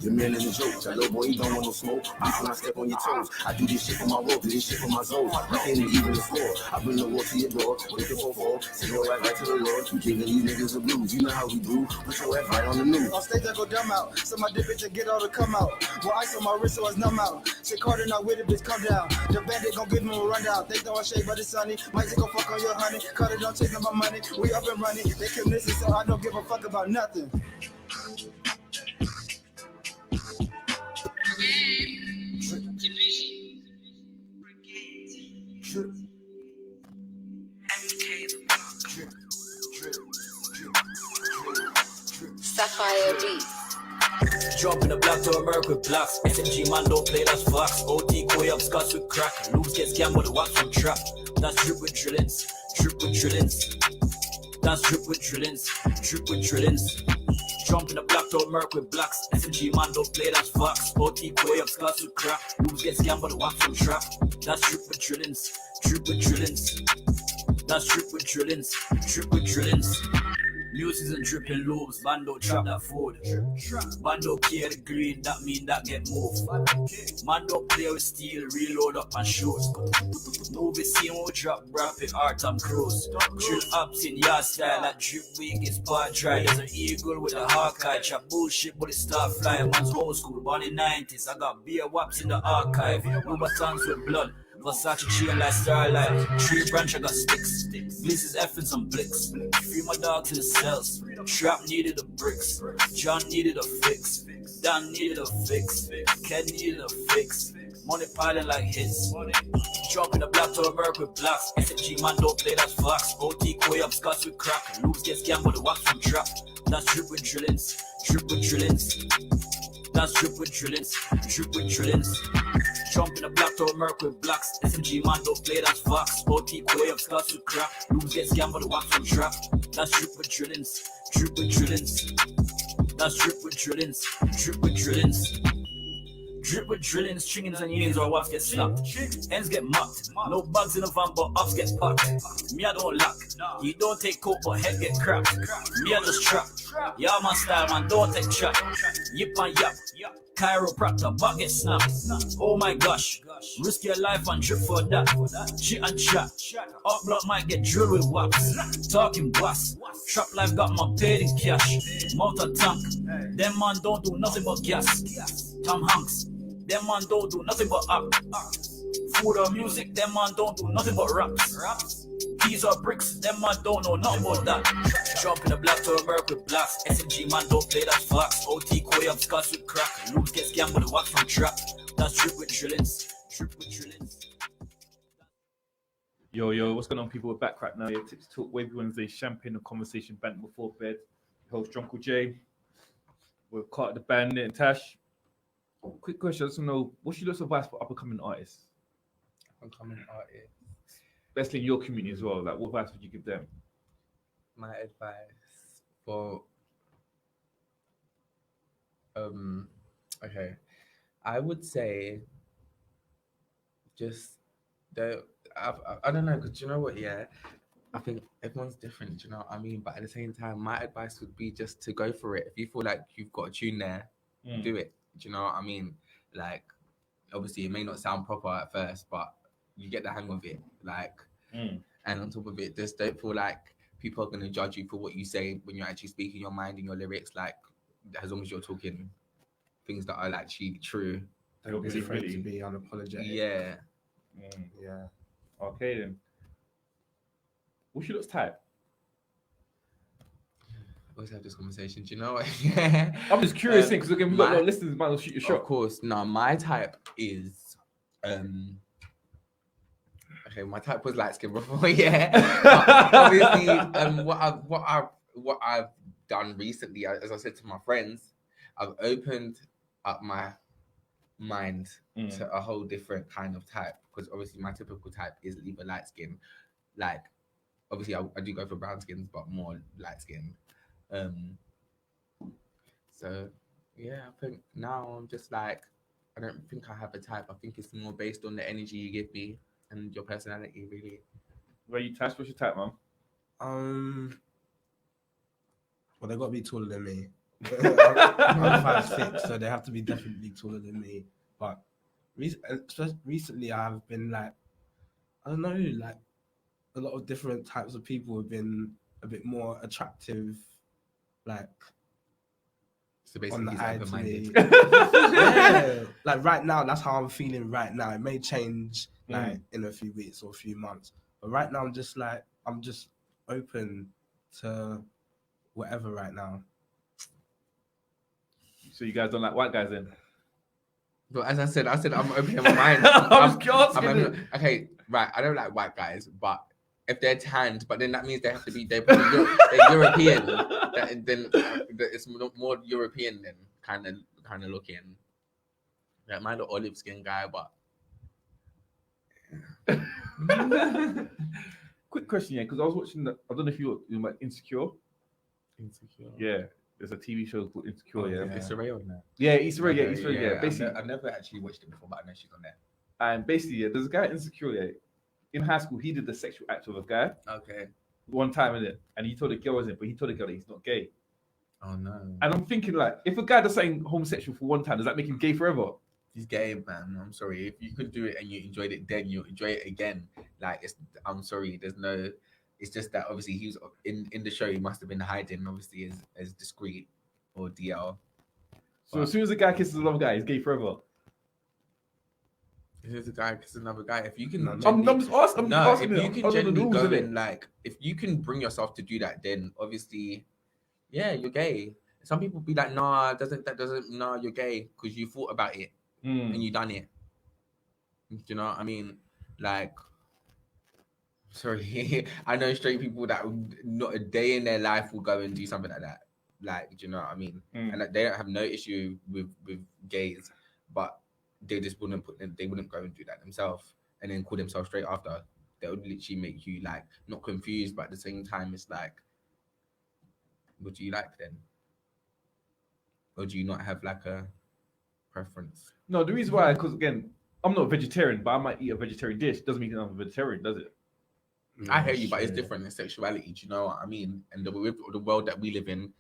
Your man is a joke. That little boy, he don't want no smoke. Beef when I step on your toes. I do this shit for my rope, do this shit for my soul. I can't even the floor. I bring the war to your door. With the 4-4, say go right to the Lord. We giving these niggas the blues. You know how we do. Put your ass right on the news. On stage I go dumb out, so my dip bitch get all to come out. With ice on my wrist so it's numb out. Say Carter not with it, bitch, come down. The bandit gon' give him a rundown. They throwin' shade but it's sunny. Might just go fuck on your honey. Carter don't chase my money. We up and running. They kill this so I don't give a fuck about nothing. Sapphire beat. Jump in the black to America with blacks. SMG man don't play, that's facts. OT koi up scotch with crack. Loops get scammed with the wax from trap. That's drip with drillings. Drip with drillings. That's drip with drillings. Drip with drillings. Jump in the black to America with blacks. SMG man don't play, that's facts. OT koi up scotch with crack. Loops get scammed with the wax from trap. That's drip with drillings. Drip with drillings. That's drip with drillings. Drip with drillings. Music and dripping loops, bando trap that food. Bando care the green, that mean that get moved. Man don't play with steel, reload up and shoot. Movie scene will drop rapid art and cruise. Drill ups in yard style, that drip wing is part dry. There's an eagle with a Hawkeye, chat bullshit but it start flying. Man's old school, born in 90s. I got beer waps in the archive. Louboutins with blood. Versace chain like Starlight. Tree branch, I got sticks. Blizzes F and some blicks. Free my dog to the cells. Trap needed the bricks. John needed a fix. Dan needed a fix. Ken needed a fix. Money piling like hits. Jump in the black to America with blacks. SMG man don't play, that's facts. OT koi up scotch with crack. Loops get scammed with the wax from trap. That's drip with drillings. Drip with drillings. That's drip with drillings. Drip with drillings. Jump in the black to America with blacks. SMG man don't play, that's facts. OT koi up scotch with crack. Loops get scammed with the wax from trap. That's drip with drillings. Drip with drillings. That's drip with drillings. Drip with drillings. Drip with drillings, stringings and units or what's get slapped. Ends get mocked. No bugs in the van, but ups get popped. Me, I don't lack. You don't take coke, but head get cracked. Me, I just trap. Yeah, man style, man, don't take trap. Yip and yap. Chiropractor, back get snapped. Oh my gosh. Risk your life and drip for that. Chit and chat. Up block might get drilled with wax. Talking bass. Trap life got my paid in cash. Mountain tank. Them man don't do nothing but gas. Tom Hanks. Them man don't do nothing but act. Food or music, them man don't do nothing but raps. Keys or bricks, them man don't know nothing about that. Jump in the black to America with blacks. SMG man don't play, that's facts. OT koi up scotch with crack. Loops get scammed with the wax from trap. That's drip with drillings. Drip with drillings. Yo, what's going on, people? We're back right now. Yeah, Tipsy Talk, Wavy Wednesday, champagne and conversation, Bandit before bed. Host Drunkel J. We're caught the Bandit and Tash. Quick question, I just want to know, what's your advice for up-and-coming artists? Upcoming artist. Especially in your community as well. Like, what advice would you give them? My advice for okay, I would say just I don't know, because you know what, yeah, I think everyone's different, do you know what I mean? But at the same time, my advice would be just to go for it. If you feel like you've got a tune there, do it. Do you know what I mean? Like, obviously it may not sound proper at first, but you get the hang of it. Like, and on top of it, just don't feel like people are going to judge you for what you say when you're actually speaking your mind in your lyrics. Like, as long as you're talking things that are actually true. Don't be afraid to be unapologetic. Yeah. Yeah. Okay then. What's your looks type? Always have this conversation. Do you know what? I'm just curious because again, we've got a lot of listeners, might as well shoot your shot. Of course. No, my type is okay, my type was light skin before, yeah. But obviously, what I've done recently, as I said to my friends, I've opened up my mind to a whole different kind of type, because obviously my typical type is either light skin, like obviously I do go for brown skins, but more light skin. So yeah, I think now I'm just like, I don't think I have a type. I think it's more based on the energy you give me and your personality, really. Where you Tash, what's your type, man? Well, they got to be taller than me. I'm 5'6", so they have to be definitely taller than me. But recently, I've been like, I don't know, like a lot of different types of people have been a bit more attractive, like. So basically, he's open-minded. Yeah, like right now, that's how I'm feeling right now. It may change like in a few weeks or a few months, but right now I'm just open to whatever right now. So you guys don't like white guys then? But as I said I'm opening my mind. Okay, right. I don't like white guys, but if they're tanned, but then that means they have to be they're European. Then it's more European than kind of looking. Like mine, the olive skin guy, but. Quick question, yeah, because I was watching I don't know if you were Insecure. Insecure. Yeah, there's a TV show called Insecure. Yeah, Issa Rae on there. Yeah, Issa Rae. Yeah, Issa Rae. Yeah, basically, I've never actually watched it before, but I know she's on there. And basically, yeah, there's a guy Insecure. Yeah, in high school, he did the sexual act with a guy. Okay. One time in it, and he told the girl wasn't, but he told the girl that he's not gay. Oh no. And I'm thinking, like, if a guy does something homosexual for one time, does that make him gay forever? He's gay, man. I'm sorry. If you could do it and you enjoyed it then, you'll enjoy it again. Like, I'm sorry. There's no. It's just that obviously he was in the show. He must have been hiding, obviously, as discreet or DL. So as soon as a guy kisses another guy, he's gay forever. Here's a guy kisses another guy. If you can, I'm just asking. If you can genuinely go in, like, if you can bring yourself to do that, then obviously, yeah, you're gay. Some people be like, nah, nah, you're gay because you thought about it and you done it. Do you know what I mean? Like, sorry, I know straight people that not a day in their life will go and do something like that. Like, do you know what I mean? And like, they don't have no issue with gays, but they just wouldn't go and do that themselves and then call themselves straight after. They would literally make you like not confused, but at the same time, it's like, what do you like then? Or do you not have like a preference? No, the reason why, because again, I'm not a vegetarian, but I might eat a vegetarian dish. Doesn't mean I'm a vegetarian, does it? I hear you, but it's different in sexuality. Do you know what I mean? And the world that we live in,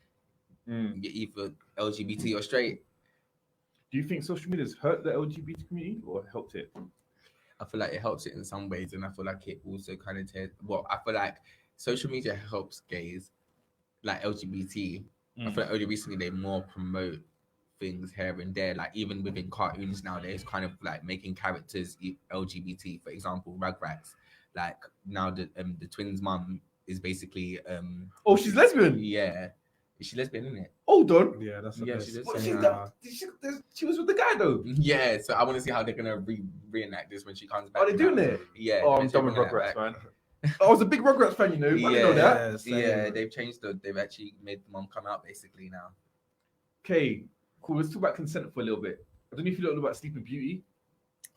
you're either LGBT or straight. Do you think social media has hurt the LGBT community or helped it? I feel like it helps it in some ways, and I feel like it also kind of I feel like social media helps gays, like LGBT. I feel like only recently they more promote things here and there, like even within cartoons nowadays, kind of like making characters LGBT. For example, Rugrats. Like now the twins' mum is basically oh, she's lesbian. Yeah, is she lesbian, isn't it? Hold on. Yeah, that's she was with the guy though. Yeah, so I want to see how they're gonna reenact this when she comes back. Are they doing it? Yeah. Oh, I'm done with Rugrats, man. I was a big Rugrats fan, you know. I didn't know that. Yeah, they've changed they've actually made the mum come out basically now. Okay, cool. Let's talk about consent for a little bit. I don't know if you know about Sleeping Beauty.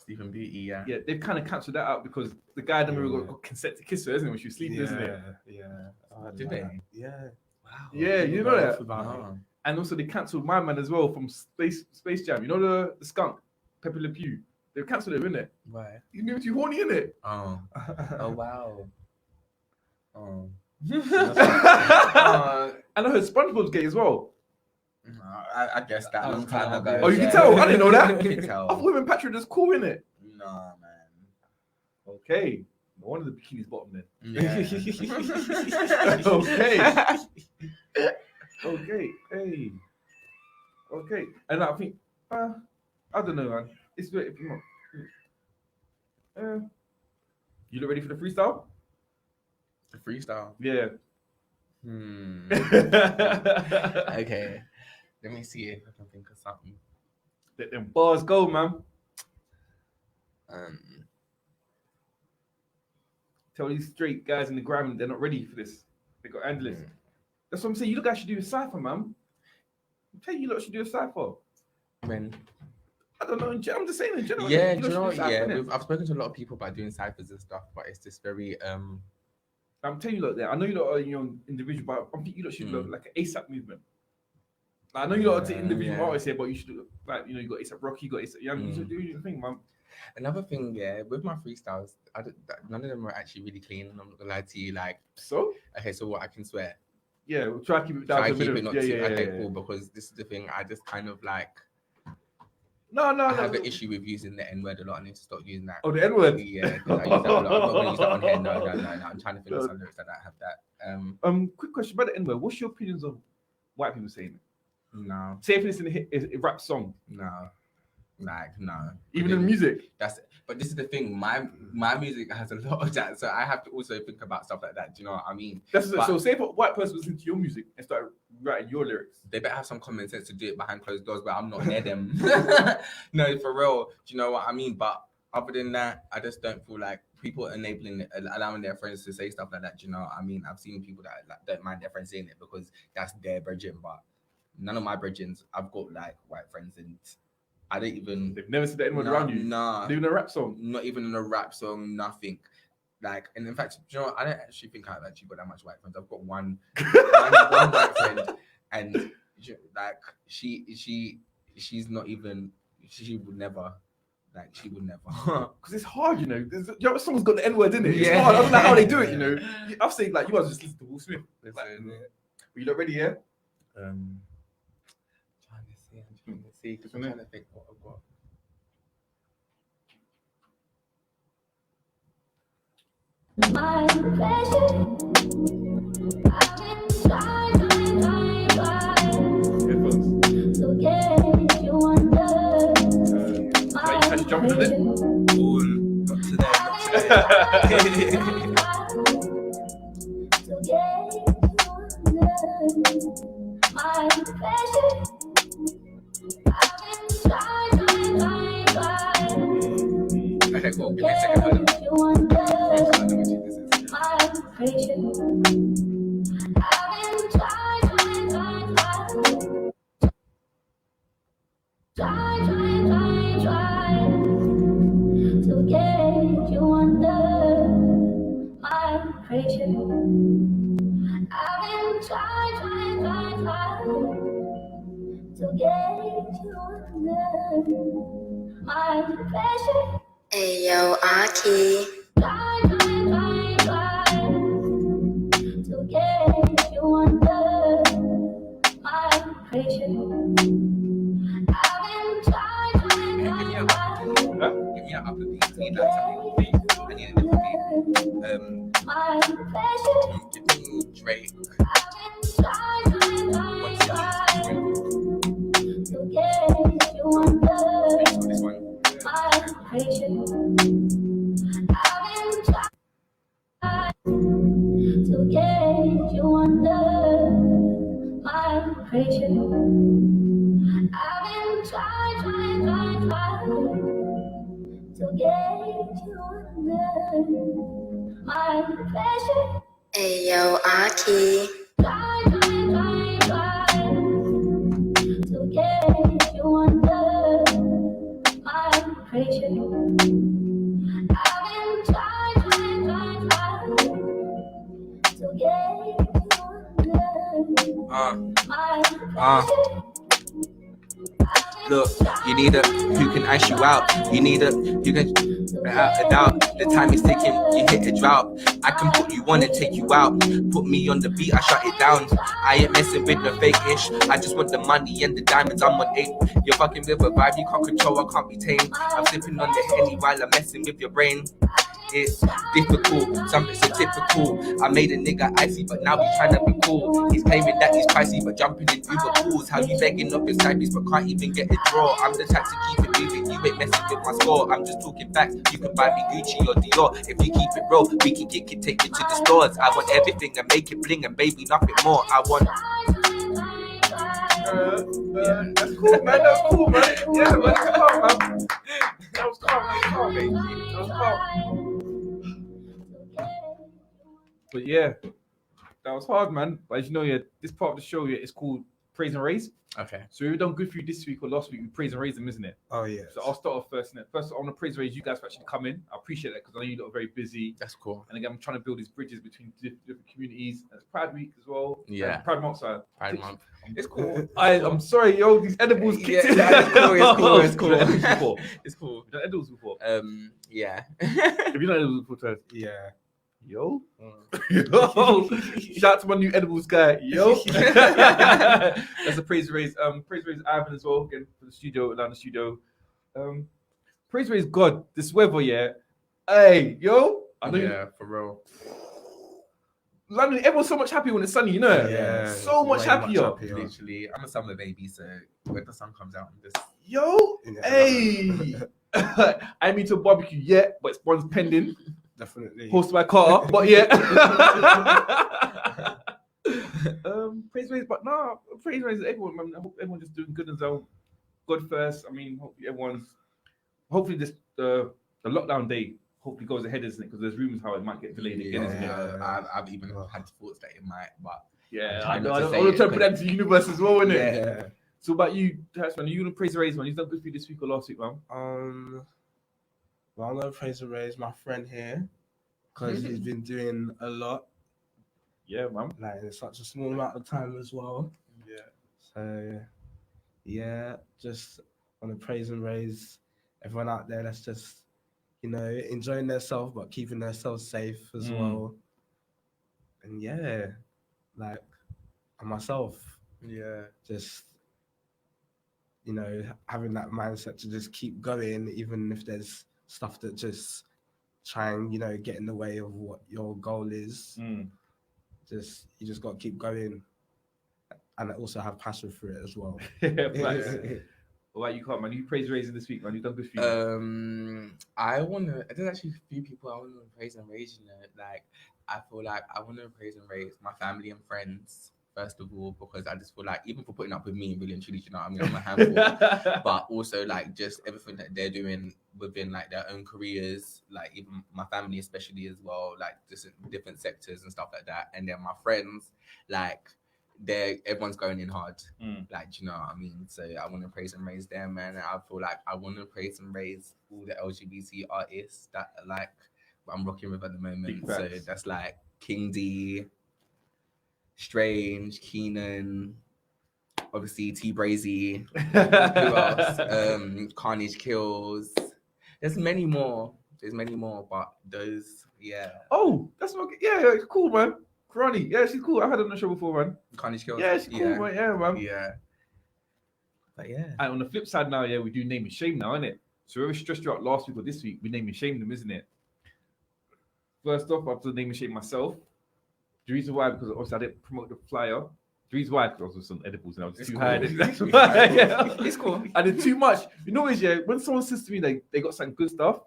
Sleeping Beauty, yeah. Yeah, they've kind of cancelled that out because the guy never got consent to kiss her, isn't it, when she was sleeping, isn't it? Yeah. Did they? Yeah. Wow. Yeah, you know that. Oh. And also they cancelled my man as well from Space Jam. You know the skunk, Pepe Le Pew. They've cancelled him, innit? Why? He's maybe too horny, innit? Oh. Oh wow. Oh. And I heard SpongeBob's gay as well. I guess that long time ago. Oh, you can tell. I didn't know that. You can tell. I thought him and Patrick was cool, innit? Nah, man. Okay. No wonder the bikini's bottom then. Yeah. Okay. Hey. Okay. And I think, I don't know, man. It's great if you want. You look ready for the freestyle? The freestyle. Yeah. Okay. Let me see if I can think of something. Let them bars go, man. Tell these straight guys in the gram they're not ready for this. They got handlers. That's what I'm saying. You look actually do a cipher, man. I'm telling you, lot should do a cipher. When I don't know. I'm just saying in general. yeah, you do you know lot what? should do a cypher, Yeah, innit? I've spoken to a lot of people about doing ciphers and stuff, but it's just very I'm telling you, lot there. I know you lot are individual, but I think you lot should do like an ASAP movement. Like, I know you lot are individual artists here, but you should do like you got ASAP Rocky, you got ASAP Young. You should do your thing, man. Another thing, with my freestyles, none of them are actually really clean. I'm not gonna lie to you. Like, So okay, so what I can swear. yeah, we'll try to keep it down Try to to the keep middle. it not too. Okay, yeah. cool. Because this is the thing. I just kind of like. No. I have an issue with using the N word a lot. I need to stop using that. Oh, the N word. Yeah, 'cause I use that a lot. I'm not gonna use that on here. No. I'm trying to think of some lyrics that have that. Quick question about the N word. What's your opinions of white people saying it? No, Say if it's in a rap song, no, like no. even in music. But this is the thing. My music has a lot of that, so I have to also think about stuff like that. Do you know what I mean? So say if a white person was into your music and started writing your lyrics, they better have some common sense to do it behind closed doors, but I'm not near them. No, for real. Do you know what I mean? But other than that, I just don't feel like people allowing their friends to say stuff like that. Do you know what I mean? I've seen people that like, don't mind their friends saying it because that's their brethren, but none of my brethrens, I've got like white friends and I don't even. They've never said that anyone around you. Nah. Not even a rap song. Not even in a rap song, nothing. Like, and in fact, you know what? I don't actually think I've actually got that much white friends. I've got one white friend, and like she's not even. She would never. Like, she would never. Because it's hard, Your song's got the N word in it. It's hard. I don't know how they do it, I've seen like you guys just listen to Will Smith. Like, are you not ready, yeah? I'm trying to see, because I'm trying to think what I've got. My pleasure. I've been trying to get you under my pleasure. Not today. To get you under my pleasure. I've been trying. Okay, cool. Give me a second. Hold on. I don't know what this is. My pleasure. I've been trying to get you under my pressure. I've been trying to get you under my pressure. Ayo, Aki. Try to get you under my pressure. I've been trying. Give me an upper beat. Need that something, please. I need a different beat. My pleasure. Give me Drake. I've been What's to get you under this one? my pressure. I've been to get you under my pressure. I've been trying to get you under my pressure. Ayo, Aki. Try to get you under my pressure. I've been trying to get you under my pressure. Look, you need a who can ice you out. You need a who can without a doubt. The time is ticking, you hit a drought. I can put you on and take you out. Put me on the beat, I shut it down. I ain't messing with the fake-ish. I just want the money and the diamonds, I'm on 8. You're fucking with a vibe you can't control, I can't be tamed. I'm sipping on the Henny while I'm messing with your brain. It's difficult, something's so typical. I made a nigga icy, but now he's trying to be cool. He's claiming that he's pricey, but jumping in Uber pools. How you begging up his side piece, but can't even get a draw. I'm the type to keep it moving, you ain't messing with my score. I'm just talking facts, you can buy me Gucci or Dior. If you keep it real, we can take you to the stores. I want everything and make it bling and baby, nothing more. I want... That's cool, man. That's cool, man. Yeah, man. That was calm, baby. That was calm. But yeah, That was hard, man. But as you know, yeah, this part of the show is called Praise and Raise. Okay. So we've done good for you this week or last week. We praise and raise them, isn't it? Oh yeah. So I'll start off first. First, I want to praise and raise you guys for actually coming. I appreciate that because I know you lot are very busy. That's cool. And again, I'm trying to build these bridges between different communities. And it's Pride Week as well. Yeah. Pride Month, sorry. Pride Month. It's cool. I'm sorry, yo. These edibles kicked in. It's cool. It's cool. You've done edibles before. Yeah. Have you done edibles before, Taz? Yeah. Yo. Yo. Shout out to my new edibles guy. Yo. That's a praise raise. Praise raise Ivan as well, again for the studio, Atlanta studio. Praise raise God. This weather, yeah. Hey, yo. I know Yeah, for real. London, everyone's so much happier when it's sunny, you know? Yeah. So much happier. Literally, I'm a summer baby, so when the sun comes out, I'm just Yo. Yeah. Hey. I ain't been to a barbecue yet, but it's one's pending. Definitely. Hosted by Carter, but yeah. Praise raise, but no, praise raise everyone, man. I hope everyone's just doing good as well. God first. I mean, hopefully this the lockdown day hopefully goes ahead, isn't it? Because there's rumors how it might get delayed again, isn't it? I've even had thoughts that it might, but Yeah, I'm I trying not to say want to it, try to put but- that into the universe as well, innit? Yeah. So about you, Tash, man, are you gonna praise and raise, man? You've done good for you this week or last week, man? Well, I'm gonna praise and raise my friend here because he's been doing a lot, Yeah, man. like in such a small amount of time as well. Yeah. So, yeah, just want to praise and raise everyone out there that's just, enjoying themselves but keeping themselves safe as well. And yeah, like, and myself, yeah, just, having that mindset to just keep going, even if there's stuff that just try and, get in the way of what your goal is. You just got to keep going and also have passion for it as well. What about you, Carl, man? You praise and raising this week, man. You've done good for you. There's actually a few people I want to praise and raise, like, I feel like I want to praise and raise my family and friends, first of all, because I just feel like, even for putting up with me, really and truly, you know what I mean? I'm a handful, but also, like, just everything that they're doing within, like, their own careers, like, even my family especially as well, like, just in different sectors and stuff like that. And then my friends, like, everyone's going in hard, like, do you know what I mean? So I want to praise and raise them, and I feel like I want to praise and raise all the LGBT artists that, like, I'm rocking with at the moment. So that's like King D, Strange, Keenan, obviously T Brazy, who else? Carnage Kills. There's many more, but those, yeah. Oh, that's not yeah, cool, man. Ronnie, yeah, she's cool. I've had her on the show before, man. Carnage Kills. Yeah, she's cool, man. Yeah, man. Yeah. But yeah. And on the flip side now, yeah, we do name and shame now, innit? So whoever stressed you out last week or this week, we name and shame them, isn't it? First off, I have to name and shame myself. The reason why, because obviously I didn't promote the flyer. The reason why, because I was with some edibles and I was too high. That's why. Yeah. It's cool. I did too much. You know, when someone says to me they got some good stuff,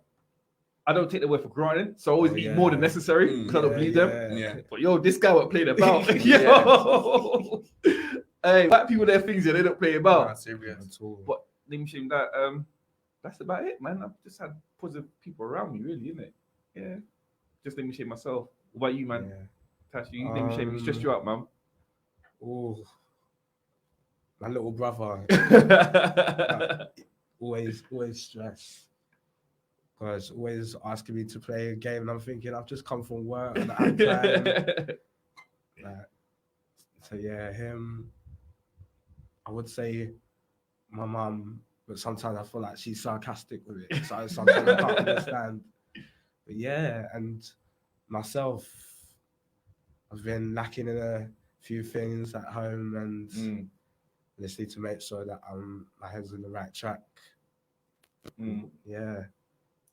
I don't take the word for granted. So I always eat more than necessary because I don't believe them. Yeah. But yo, this guy won't play about. Yo. Hey, black people, their things, yeah, they don't play about. Not serious at all. But name and shame that. That's about it, man. I've just had positive people around me, really, isn't it? Yeah. Just name and shame myself. What about you, man? Tash, you name and shame me. Stressed you out, man. Oh, my little brother. always stressed. Because always asking me to play a game, and I'm thinking I've just come from work and I'm playing. So yeah, him. I would say my mum, but sometimes I feel like she's sarcastic with it. So sometimes I can't understand. But yeah, and myself, I've been lacking in a few things at home, and just need to make sure that my head's on the right track. Yeah.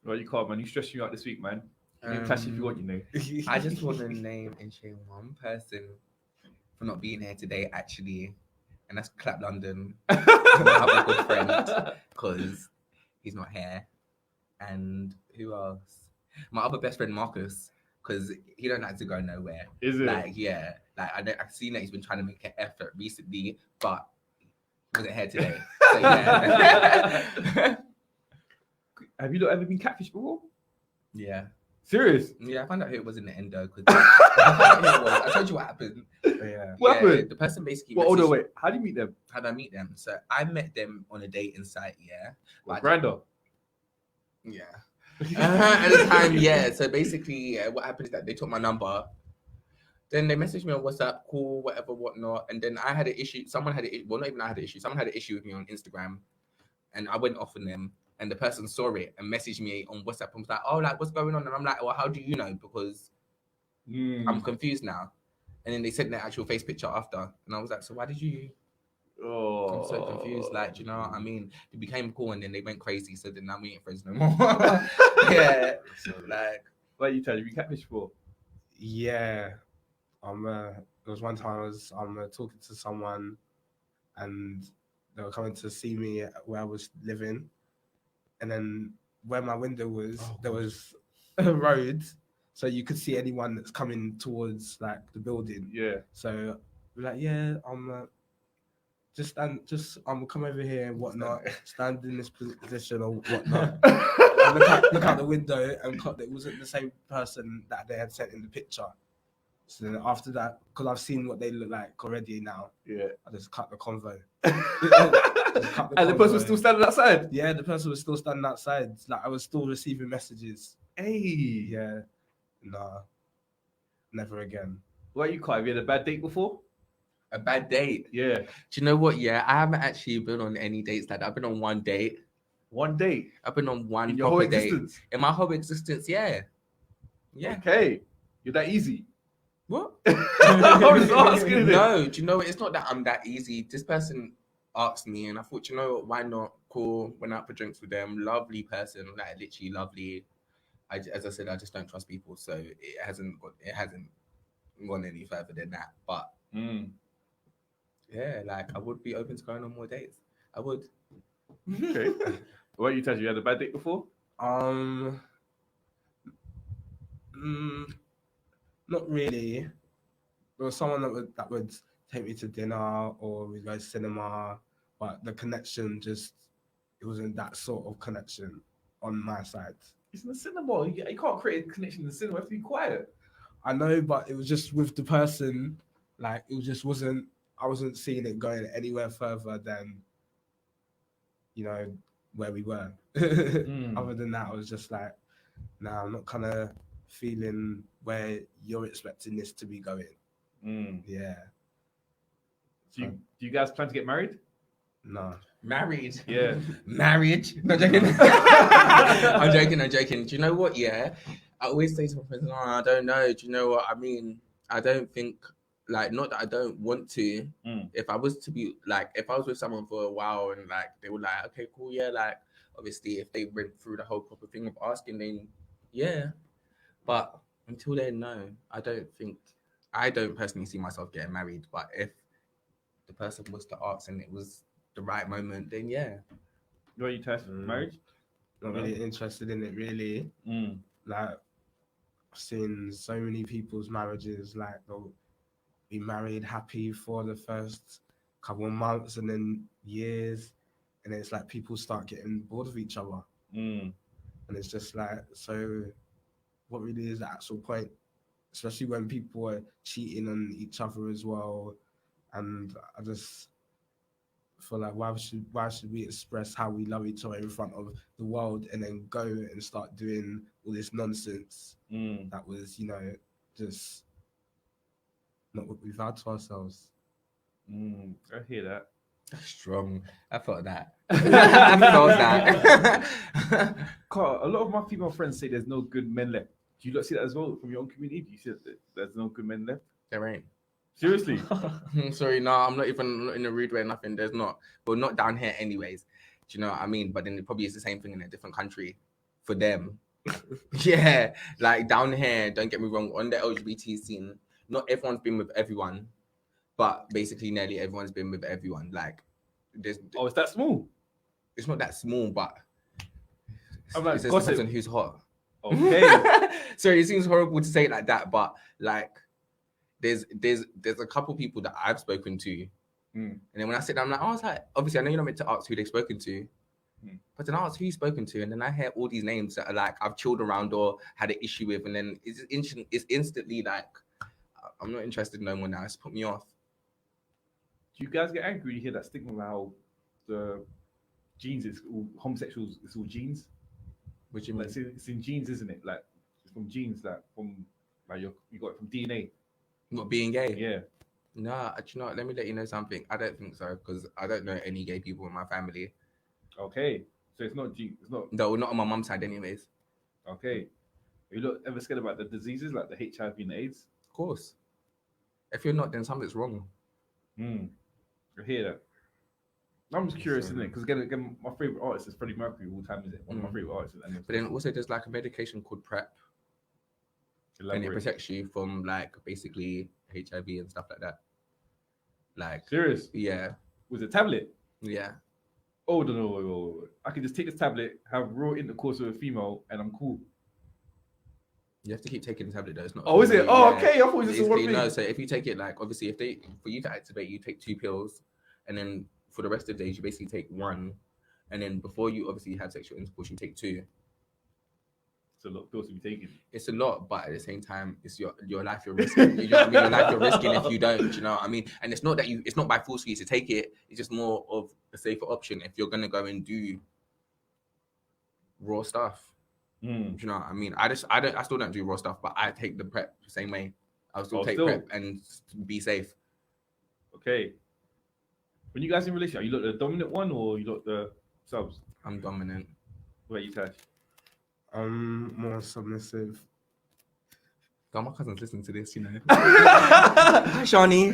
Right, you can't, man. You stressed you out this week, man. Tash, if you want, you know. I just want to name and shame one person for not being here today, actually, and that's Clap London, my other good friend, because he's not here. And who else? My other best friend Marcus, because he don't like to go nowhere. Is it? Like, yeah, like I've seen that he's been trying to make an effort recently, but he wasn't here today. So yeah. Have you not ever been catfished before? Yeah. Serious? Yeah, I found out who it was in the end though. Cause I found out who it was. I told you what happened. Yeah. What happened? The person basically. Well, hold on, messaged- wait. How do you meet them? How did I meet them? So I met them on a dating site. Yeah. Well, But I Grindr. Yeah. At the time, yeah. So basically, what happened is that they took my number. Then they messaged me on WhatsApp, cool, whatever, whatnot. And then I had an issue. Someone had an well, not even I had an issue. Someone had an issue with me on Instagram, and I went off on them. And the person saw it and messaged me on WhatsApp and was like, "Oh, like what's going on?" And I'm like, "Well, how do you know? Because I'm confused now." And then they sent their actual face picture after, and I was like, "So why did you?" I'm so confused. Like, do you know what I mean? They became cool, and then they went crazy. So then now we ain't friends no more. Yeah. So like, What are you telling me? You catfish for? Yeah. There was one time I was talking to someone, and they were coming to see me where I was living, and then where my window was, there was a road, so you could see anyone that's coming towards like the building. Yeah. So we're like, yeah, just come over here and whatnot, stand in this position or whatnot. And look out the window and it wasn't the same person that they had sent in the picture. So then after that, because I've seen what they look like already now, Yeah. I just cut the convo. And the person was still standing outside? Yeah, the person was still standing outside. Like I was still receiving messages. Hey. Yeah. Nah. Never again. What you, Kai? Have you had a bad date before? a bad date. Yeah. Do you know what? Yeah, I haven't actually been on any dates like that. I've been on one date. One date? I've been on one in your whole proper date. existence? In my whole existence, yeah. Yeah. Okay. You're that easy. What? I was asking. No, do you know what? It's not that I'm that easy. This person asked me, and I thought, you know what? Why not? Cool. Went out for drinks with them. Lovely person, like literally lovely. As I said, I just don't trust people, so it hasn't gone any further than that. But yeah, like I would be open to going on more dates. I would. Okay. What you tell you had a bad date before? Not really. There was someone that would take me to dinner or we'd go to cinema, but the connection it wasn't that sort of connection on my side. It's in the cinema. You can't create a connection in the cinema. You have to be quiet. I know, but it was just with the person, like I wasn't seeing it going anywhere further than, where we were. Other than that, I was just like, nah, I'm not kind of feeling where you're expecting this to be going. Yeah. Hmm. Do you guys plan to get married? No. Married? Yeah. Marriage? No, joking. I'm joking. Do you know what? Yeah. I always say to my friends, I don't know. Do you know what I mean? I don't think, not that I don't want to. If I was with someone for a while and they were like, okay, cool, yeah, obviously if they went through the whole proper thing of asking, then yeah. But until then, no, I don't personally see myself getting married. But if the person was to ask and it was the right moment, then yeah. What are you testing? Marriage? Not really interested in it, really. I've seen so many people's marriages, they'll be married happy for the first couple of months and then years, and it's like people start getting bored of each other. And it's just so what really is the actual point? Especially when people are cheating on each other as well. And I just feel like why should we express how we love each other in front of the world and then go and start doing all this nonsense that was, just not what we vowed to ourselves. I hear that. Strong. I felt that. I felt that. Carl, a lot of my female friends say there's no good men left. Do you not see that as well from your own community? Do you see that there's no good men left? There ain't. Seriously? Sorry, no, I'm not even in a rude way or nothing. There's not. Well, not down here anyways. Do you know what I mean? But then it probably is the same thing in a different country for them. Yeah, down here, don't get me wrong, on the LGBT scene, not everyone's been with everyone, but basically nearly everyone's been with everyone. It's that small? It's not that small, but I'm it depends on who's hot. Okay. Sorry, it seems horrible to say it like that, but there's a couple people that I've spoken to, and then when I sit down, I'm like, obviously I know you're not meant to ask who they've spoken to, But then I asked who you spoken to, and then I hear all these names that are like I've chilled around or had an issue with, and then it's instantly like I'm not interested no more now. It's put me off. Do you guys get angry when you hear that stigma about how the genes is all homosexuals? It's all genes. Which you mean? Like, it's in genes, isn't it? Like it's from genes, like you got it from DNA. Not being gay. Yeah. Nah, do you know what? Let me let you know something. I don't think so because I don't know any gay people in my family. Okay. So it's not gene. It's not. No, not on my mum's side, anyways. Okay. Are you not ever scared about the diseases like the HIV and AIDS? Of course. If you're not, then something's wrong. I hear that. I'm just curious, isn't it? Because again, my favorite artist is Freddie Mercury all the time, is it? One of my favorite artists. But then also there's like a medication called PrEP. And it protects you from like basically HIV and stuff like that. Like serious? Yeah. Was it a tablet? Yeah. Oh no! I can just take this tablet, have real intercourse with a female, and I'm cool. You have to keep taking the tablet though. It's not. Oh, is it? Oh, okay. I thought it was just one thing. No, so if you take it, like obviously, for you to activate, you take 2 pills, and then for the rest of the days, you basically take 1, and then before you obviously have sexual intercourse, you take 2. It's a lot of pills to be taking. It's a lot, but at the same time, it's your life you're risking. You know what I mean? Your life you're risking if you don't. You know what I mean? And it's not that it's not by force for you to take it. It's just more of a safer option if you're gonna go and do raw stuff. Do you know what I mean? I still don't do raw stuff, but I take the PrEP the same way. I'll still take PrEP and be safe. Okay. When you guys in relation, are you the dominant one or you the subs? I'm dominant. What about you, Tash? I'm more submissive. God, my cousin's listening to this, you know. Hi, Shawnee.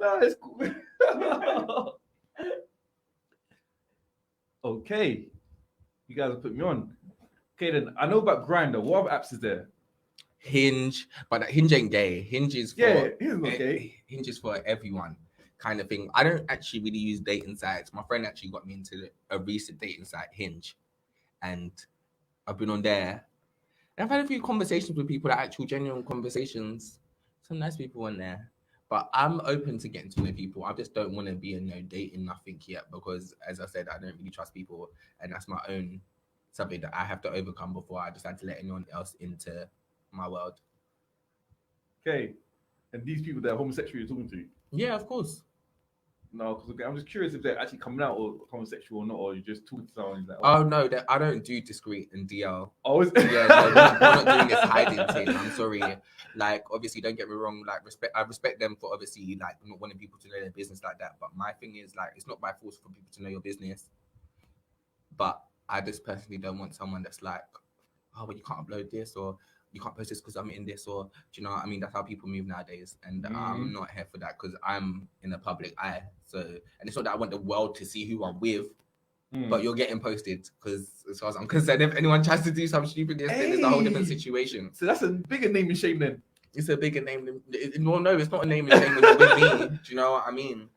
No, it's cool. Okay. You guys have put me on. Okay, then I know about Grindr. What other apps is there? Hinge, but Hinge ain't gay. Hinge is for Hinge not gay. Hinge is for everyone, kind of thing. I don't actually really use dating sites. My friend actually got me into a recent dating site, Hinge, and I've been on there. And I've had a few conversations with people, actual genuine conversations. Some nice people on there. But I'm open to getting to know people. I just don't want to be in no dating nothing yet because, as I said, I don't really trust people, and that's my own something that I have to overcome before I decide to let anyone else into my world. Okay, and these people that are homosexual you're talking to? Yeah, of course. No, because I'm just curious if they're actually coming out or homosexual or not, or you just talking to someone like, oh no, I don't do discreet and DL. Oh, is it? Yeah, no, we're not doing this hiding thing. I'm sorry. Like, obviously, don't get me wrong. Like, I respect them for obviously like not wanting people to know their business like that. But my thing is like, it's not by force for people to know your business. But I just personally don't want someone that's like, oh, well, you can't upload this or you can't post this because I'm in this, or do you know what I mean? That's how people move nowadays, and I'm not here for that because I'm in the public eye. So, and it's not that I want the world to see who I'm with, but you're getting posted because, as far as I'm concerned, if anyone tries to do some stupidness, then it's a whole different situation. So that's a bigger name and shame then. It's a bigger name than. Well, no, it's not a name and shame when you're with me. Do you know what I mean?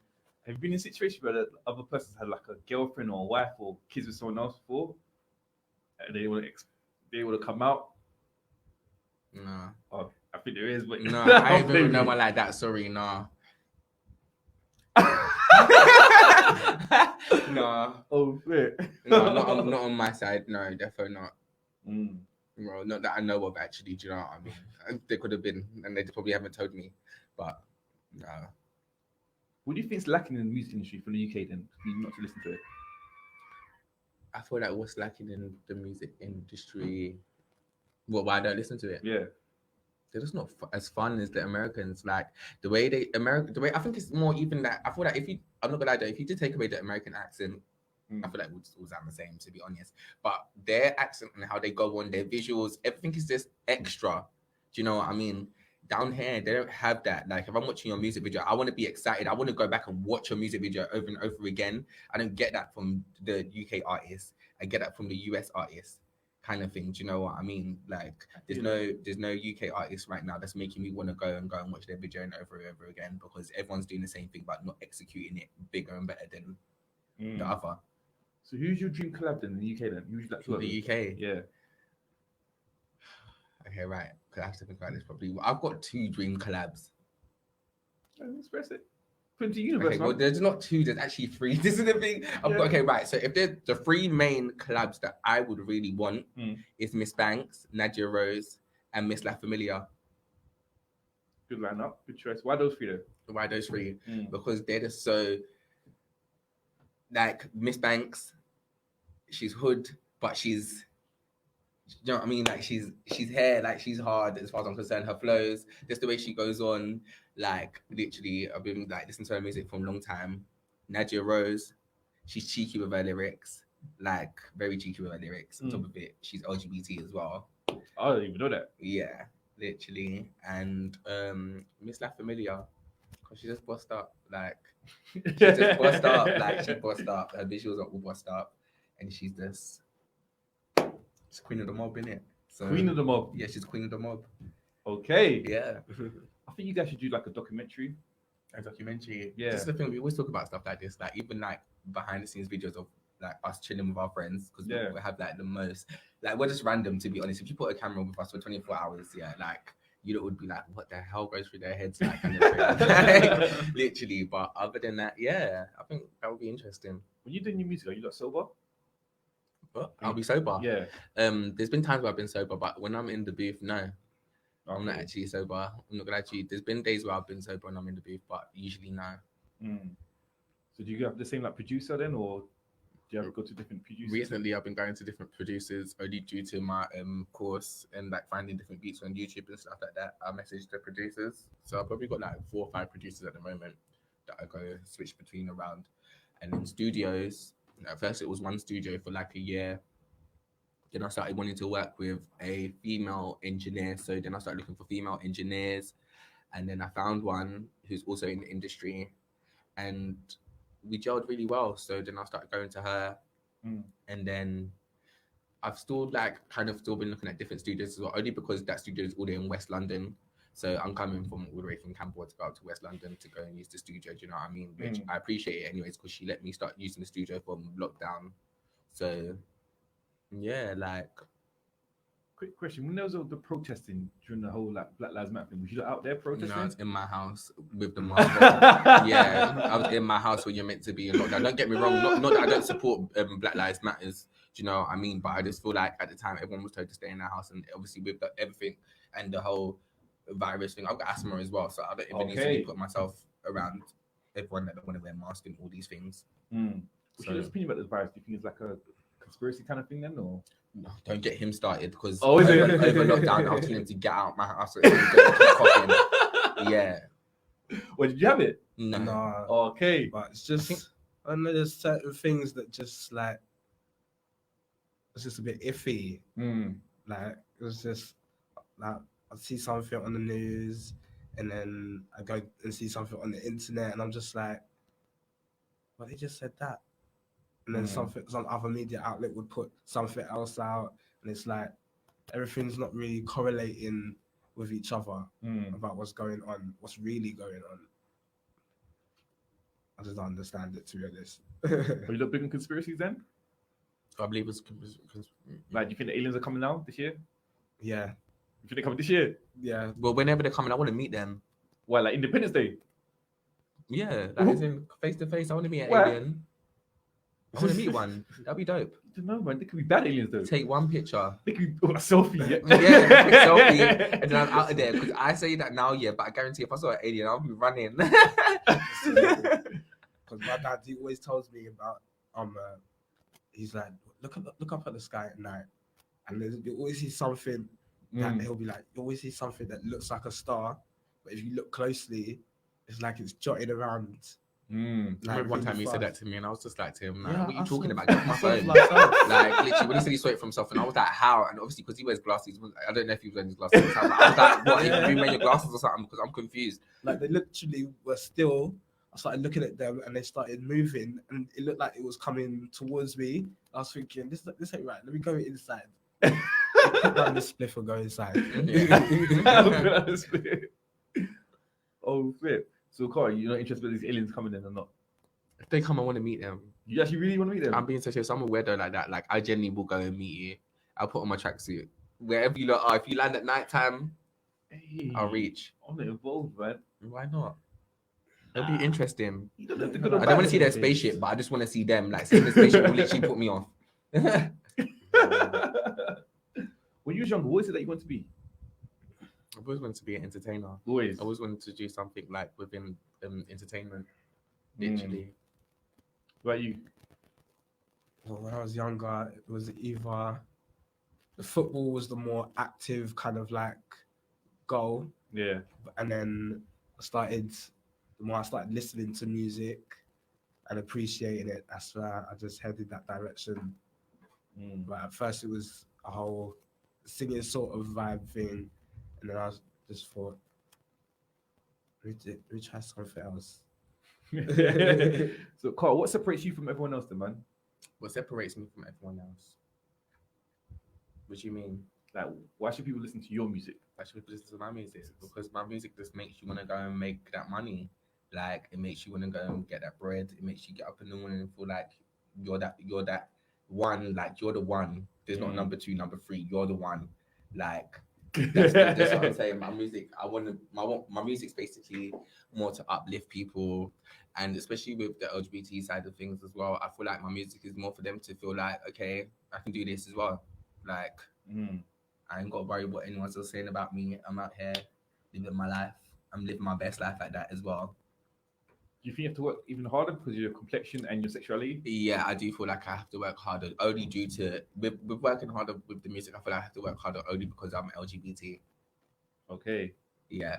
Have you been in a situation where the other person's had like a girlfriend or a wife or kids with someone else before, and they want to come out? No. Oh, I think there is, but no, I ain't been with no one like that. Sorry, no. No. Oh, shit. No, not on my side. No, definitely not. Well, not that I know of, actually. Do you know what I mean? They could have been, and they probably haven't told me. But no. What do you think is lacking in the music industry from the UK then? Not to listen to it. I feel like what's lacking in the music industry. Well, why don't I listen to it? Yeah. They're just not as fun as the Americans. Like the way I think it's more even that I feel like I'm not gonna lie though, if you did take away the American accent, I feel like it would all sound the same, to be honest. But their accent and how they go on, their visuals, everything is just extra. Do you know what I mean? Down here, they don't have that. Like if I'm watching your music video, I want to be excited. I want to go back and watch your music video over and over again. I don't get that from the UK artists. I get that from the US artists. Kind of thing, do you know what I mean? Like, there's no UK artist right now that's making me want to go and watch their video and over and over again because everyone's doing the same thing but not executing it bigger and better than the other. So who's your dream collab then in the UK then? Who's like the UK? Yeah. Okay, right. Because I have to think about this properly. I've got 2 dream collabs. Express it. Put into universe, Okay, well, man. there's not two. There's actually three. This is the thing. Okay, right. So if there's the three main collabs that I would really want is Miss Banks, Nadia Rose, and Miss La Familia. Good lineup. Good choice. Why those three though? Why those three? Because they're just so like Miss Banks. She's hood, but she's. You know what I mean? Like she's here, like she's hard as far as I'm concerned. Her flows, just the way she goes on, like literally, I've been like listening to her music for a long time. Nadia Rose, she's cheeky with her lyrics, like very cheeky with her lyrics. On top of it, she's LGBT as well. I don't even know that. Yeah, literally. And Miss La Familia, because she just bossed up, like she just bossed up, like she bossed up. Her visuals are all bossed up, and she's just. She's queen of the mob, innit? So, Queen of the mob. Yeah, she's queen of the mob. Okay. Yeah. I think you guys should do like a documentary. Yeah. This is the thing. We always talk about stuff like this, like even like behind the scenes videos of like us chilling with our friends because we have like the most. Like we're just random, to be honest. If you put a camera with us for 24 hours, like you would be like, what the hell goes through their heads? Like, kind of literally. But other than that, yeah, I think that would be interesting. When you're doing your music, are you not sober? What? I'll be sober. Yeah. There's been times where I've been sober, but when I'm in the booth, no. I'm not actually sober. I'm not gonna lie to you. There's been days where I've been sober and I'm in the booth, but usually no. So do you have the same like producer then, or do you have to go to different producers? Recently, I've been going to different producers only due to my course and like finding different beats on YouTube and stuff like that. I messaged the producers, so I've probably got like 4 or 5 producers at the moment that I go switch between around. And in studios, at first it was one studio for like a year. Then I started wanting to work with a female engineer. So then I started looking for female engineers. And then I found one who's also in the industry. And we gelled really well. So then I started going to her. And then I've still like kind of still been looking at different studios as well, only because that studio is all in West London. So I'm coming from all the way from Camberwell to go out to West London to go and use the studio. Do you know what I mean? Which I appreciate it anyways, because she let me start using the studio from lockdown. So yeah, like. Quick question: when there was all the protesting during the whole like Black Lives Matter thing, was you out there protesting? No, I was in my house with the mask. Yeah, I was in my house when you're meant to be in lockdown. Don't get me wrong, not that I don't support Black Lives Matters. Do you know what I mean? But I just feel like at the time everyone was told to stay in their house, and obviously with everything and the whole virus thing, I've got asthma as well, so I don't even need to put myself around everyone that don't want to wear masks and all these things. What's your opinion about this virus? Do you think it's like a conspiracy kind of thing then, or? No, don't get him started because over lockdown I was telling him to get out my house. So yeah. Well, did you have it? No. Okay. But it's just, I know there's certain things that just like, it's just a bit iffy. Like, it was just like, I see something on the news and then I go and see something on the internet and I'm just like, well, they just said that. And then some other media outlet would put something else out, and it's like everything's not really correlating with each other about what's going on, what's really going on. I just don't understand it, to be honest. Are you not big on conspiracies then? I believe it's like, do you think the aliens are coming now this year? Yeah. You think they're coming this year? Yeah. Well, whenever they're coming, I want to meet them. Why, like Independence Day? Yeah, like as in face to face. I want to meet an alien. I want to meet one. That'd be dope. I don't know, man. They could be bad aliens though. Take one picture. They could be a selfie. Yeah, quick selfie, and then I'm out of there. Because I say that now, yeah, but I guarantee if I saw an alien, I'll be running. Because my dad, he always tells me about he's like, look up at the sky at night, and you always see something that he'll be like, you always see something that looks like a star, but if you look closely, it's like it's jotted around. I remember one time he said that to me, and I was just like to him, yeah, what are you talking about? Get off my phone. Like literally, when he said he saw it from himself, and I was like, how? And obviously, because he wears glasses, I don't know if he was wearing his glasses. I was like, what? You wear your glasses or something? Because I'm confused. Like they literally were still. I started looking at them, and they started moving, and it looked like it was coming towards me. I was thinking, this ain't right. Let me go inside. Put down the spliff and go inside. Oh, flip. So, Corey, you're not interested in these aliens coming in or not? If they come, I want to meet them. You actually really want to meet them? I'm being so serious. I'm a weirdo like that. Like, I genuinely will go and meet you. I'll put on my tracksuit. Wherever you are, if you land at night time, I'll reach. I'm not involved, man. Why not? It'll be interesting. You don't have to I go to don't want to see their Bandit. spaceship, but I just want to see them. Like seeing the spaceship will literally put me off. When you was younger, what is it that you want to be? I always wanted to be an entertainer. Always. I always wanted to do something like within entertainment. Literally. What about you? Well, when I was younger, it was either the football was the more active kind of like goal, Yeah. and then the more I started listening to music and appreciating it, that's where I just headed that direction. But at first it was a whole singing sort of vibe thing, and then I just thought, let me try something else. So, Carl, what separates you from everyone else, then, man? What separates me from everyone else? What do you mean? Like, why should people listen to your music? I should listen to my music because my music just makes you want to go and make that money. Like it makes you want to go and get that bread. It makes you get up in the morning and feel like you're that one. Like you're the one. There's not number 2, number 3. You're the one. Like that's what I'm saying. My music, my music's basically more to uplift people, and especially with the LGBT side of things as well. I feel like my music is more for them to feel like, okay, I can do this as well. Like. I ain't got to worry what anyone's else saying about me. I'm out here living my life. I'm living my best life like that as well. Do you think you have to work even harder because of your complexion and your sexuality? Yeah, I do feel like I have to work harder only due to with working harder with the music. I feel like I have to work harder only because I'm LGBT. Okay. Yeah,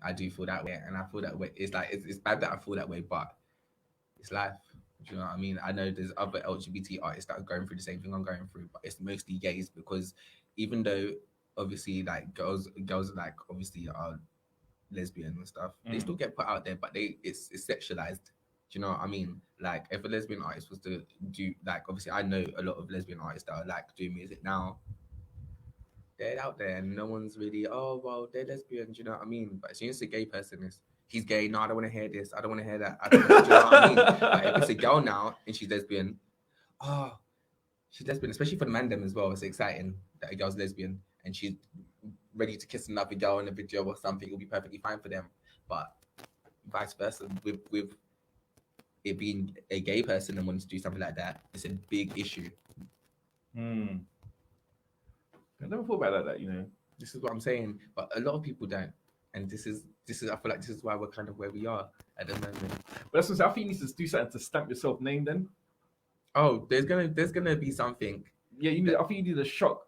I do feel that way, and I feel that way. It's like it's bad that I feel that way, but it's life. Do you know what I mean? I know there's other LGBT artists that are going through the same thing I'm going through, but it's mostly gays because even though obviously like girls like obviously are lesbian and stuff, they still get put out there, but it's sexualized. Do you know what I mean? Like if a lesbian artist was to do like obviously I know a lot of lesbian artists that are like doing music now. They're out there and no one's really, oh well, they're lesbian, do you know what I mean? But as soon as a gay person is he's gay, no, I don't want to hear this, I don't want to hear that. I don't do you know what I mean? Like if it's a girl now and she's lesbian, oh, she's lesbian, especially for the man them as well. It's exciting that a girl's lesbian and she's ready to kiss another girl in a video or something. It'll be perfectly fine for them. But vice versa, with it being a gay person and wanting to do something like that, it's a big issue. I never thought about that, you know. This is what I'm saying, but a lot of people don't, and this is. I feel like this is why we're kind of where we are at the moment. But that's what I think you need to do something to stamp yourself name. Then, oh, there's gonna be something. Yeah, I think you need a shock.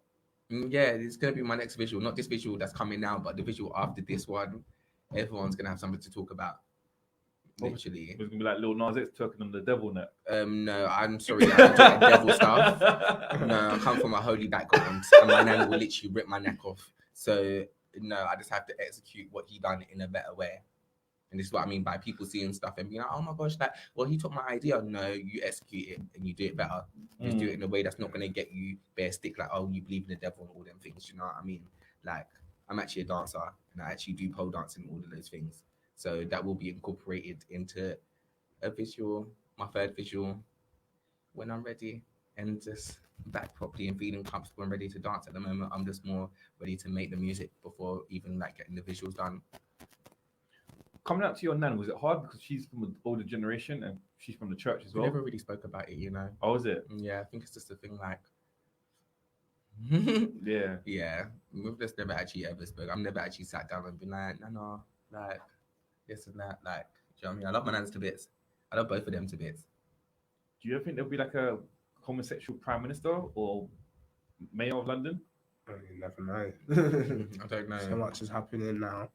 Yeah, it's gonna be my next visual, not this visual that's coming now, but the visual after this one. Everyone's gonna have something to talk about. Literally, it's gonna be like Lil Nas X talking on the devil net. No, I'm sorry, I don't do that devil stuff. No, I come from a holy background, and my nan will literally rip my neck off. So no, I just have to execute what he done in a better way. And this is what I mean by people seeing stuff and being like, oh my gosh, like, well, he took my idea. No, you execute it and you do it better. Just do it in a way that's not gonna get you bare stick like, oh, you believe in the devil and all them things. You know what I mean? Like, I'm actually a dancer and I actually do pole dancing and all of those things. So that will be incorporated into a visual, my third visual, when I'm ready and just back properly and feeling comfortable and ready to dance. At the moment, I'm just more ready to make the music before even like getting the visuals done. Coming out to your nan, was it hard because she's from an older generation and she's from the church as well? We never really spoke about it, you know. Oh, is it? Yeah, I think it's just a thing like. Yeah. We've just never actually ever spoke. I've never actually sat down and been like, no, like this and that. Like, do you know what I mean? I love my nans to bits. I love both of them to bits. Do you ever think there'll be like a homosexual prime minister or mayor of London? You never know. I don't know. So much is happening now.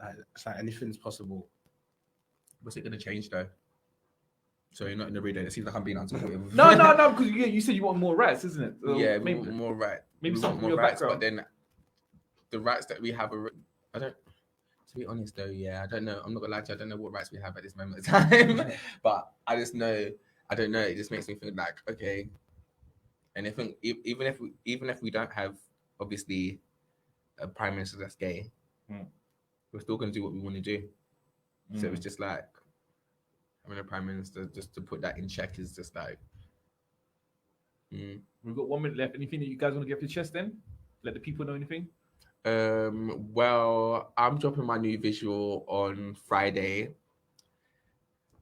Like, it's like anything's possible. What's it going to change though? So you're not in the reader. It seems like I'm being unsupportive. No, because you said you want more rights, isn't it? Yeah, maybe more right. Maybe we something want more more rights, background. but then the rights that we have are. I don't. To be honest though, yeah, I don't know. I'm not gonna lie to you. I don't know what rights we have at this moment of time. But I just know. I don't know. It just makes me think like, okay. And I think even if we don't have obviously a prime minister that's gay, we're still gonna do what we want to do. So it's just like having a prime minister just to put that in check is just like. We've got 1 minute left. Anything that you guys want to get off your chest then? Let the people know anything? Well, I'm dropping my new visual on Friday.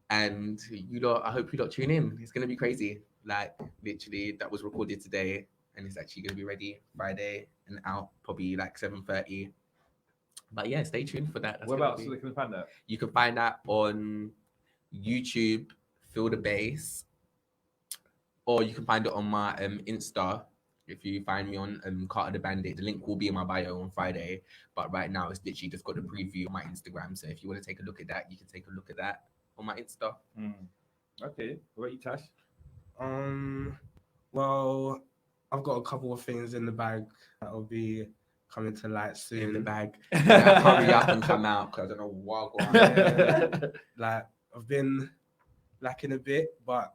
And you lot, I hope you lot tune in. It's gonna be crazy. Like literally, that was recorded today, and it's actually gonna be ready Friday and out probably like 7:30. But yeah, stay tuned for that. That's What gonna about be- so they can find that? You can find that on YouTube, Feel the Bass, or you can find it on my Insta. If you find me on Carter the Bandit, the link will be in my bio on Friday. But right now, it's literally just got the preview on my Instagram. So if you want to take a look at that, you can take a look at that on my Insta. Okay. What about you, Tash? Well, I've got a couple of things in the bag that will be coming to light soon. In the bag. Yeah, hurry up and come out because I don't know what going on. Yeah, like I've been lacking a bit, but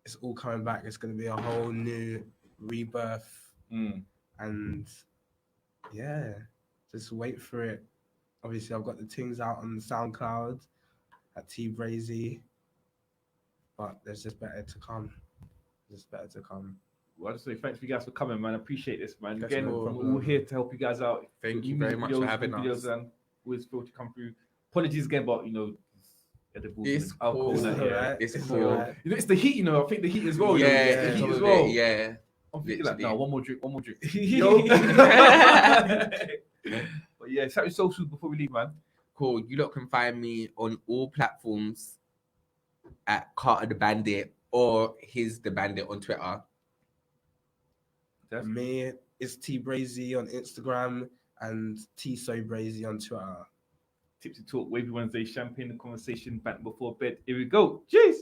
it's all coming back. It's going to be a whole new rebirth, and yeah, just wait for it. Obviously, I've got the things out on SoundCloud at T Brazy, but there's just better to come. Well, I just say thanks for you guys for coming, man. I appreciate this, man. That's Again, no we're problem. all here to help you guys out. Thank you New very music much for videos, having new us. videos, and always feel to come through. Apologies again, but edibles It's and alcohol cool. in here. Alright, It's it's cool. alright. It's the heat, I think the heat as well. Yeah, the heat some as of well. it, yeah. I'm thinking like, no, Literally. one more drink. Yo. But yeah, shout your socials before we leave, man. Cool. You lot can find me on all platforms at Carter the Bandit or His the Bandit on Twitter. Me, it's T Brazy on Instagram and T So Brazy on Twitter. Tipsy Talk, Wavy Wednesday, champagne, the conversation, back before bed. Here we go. Cheers.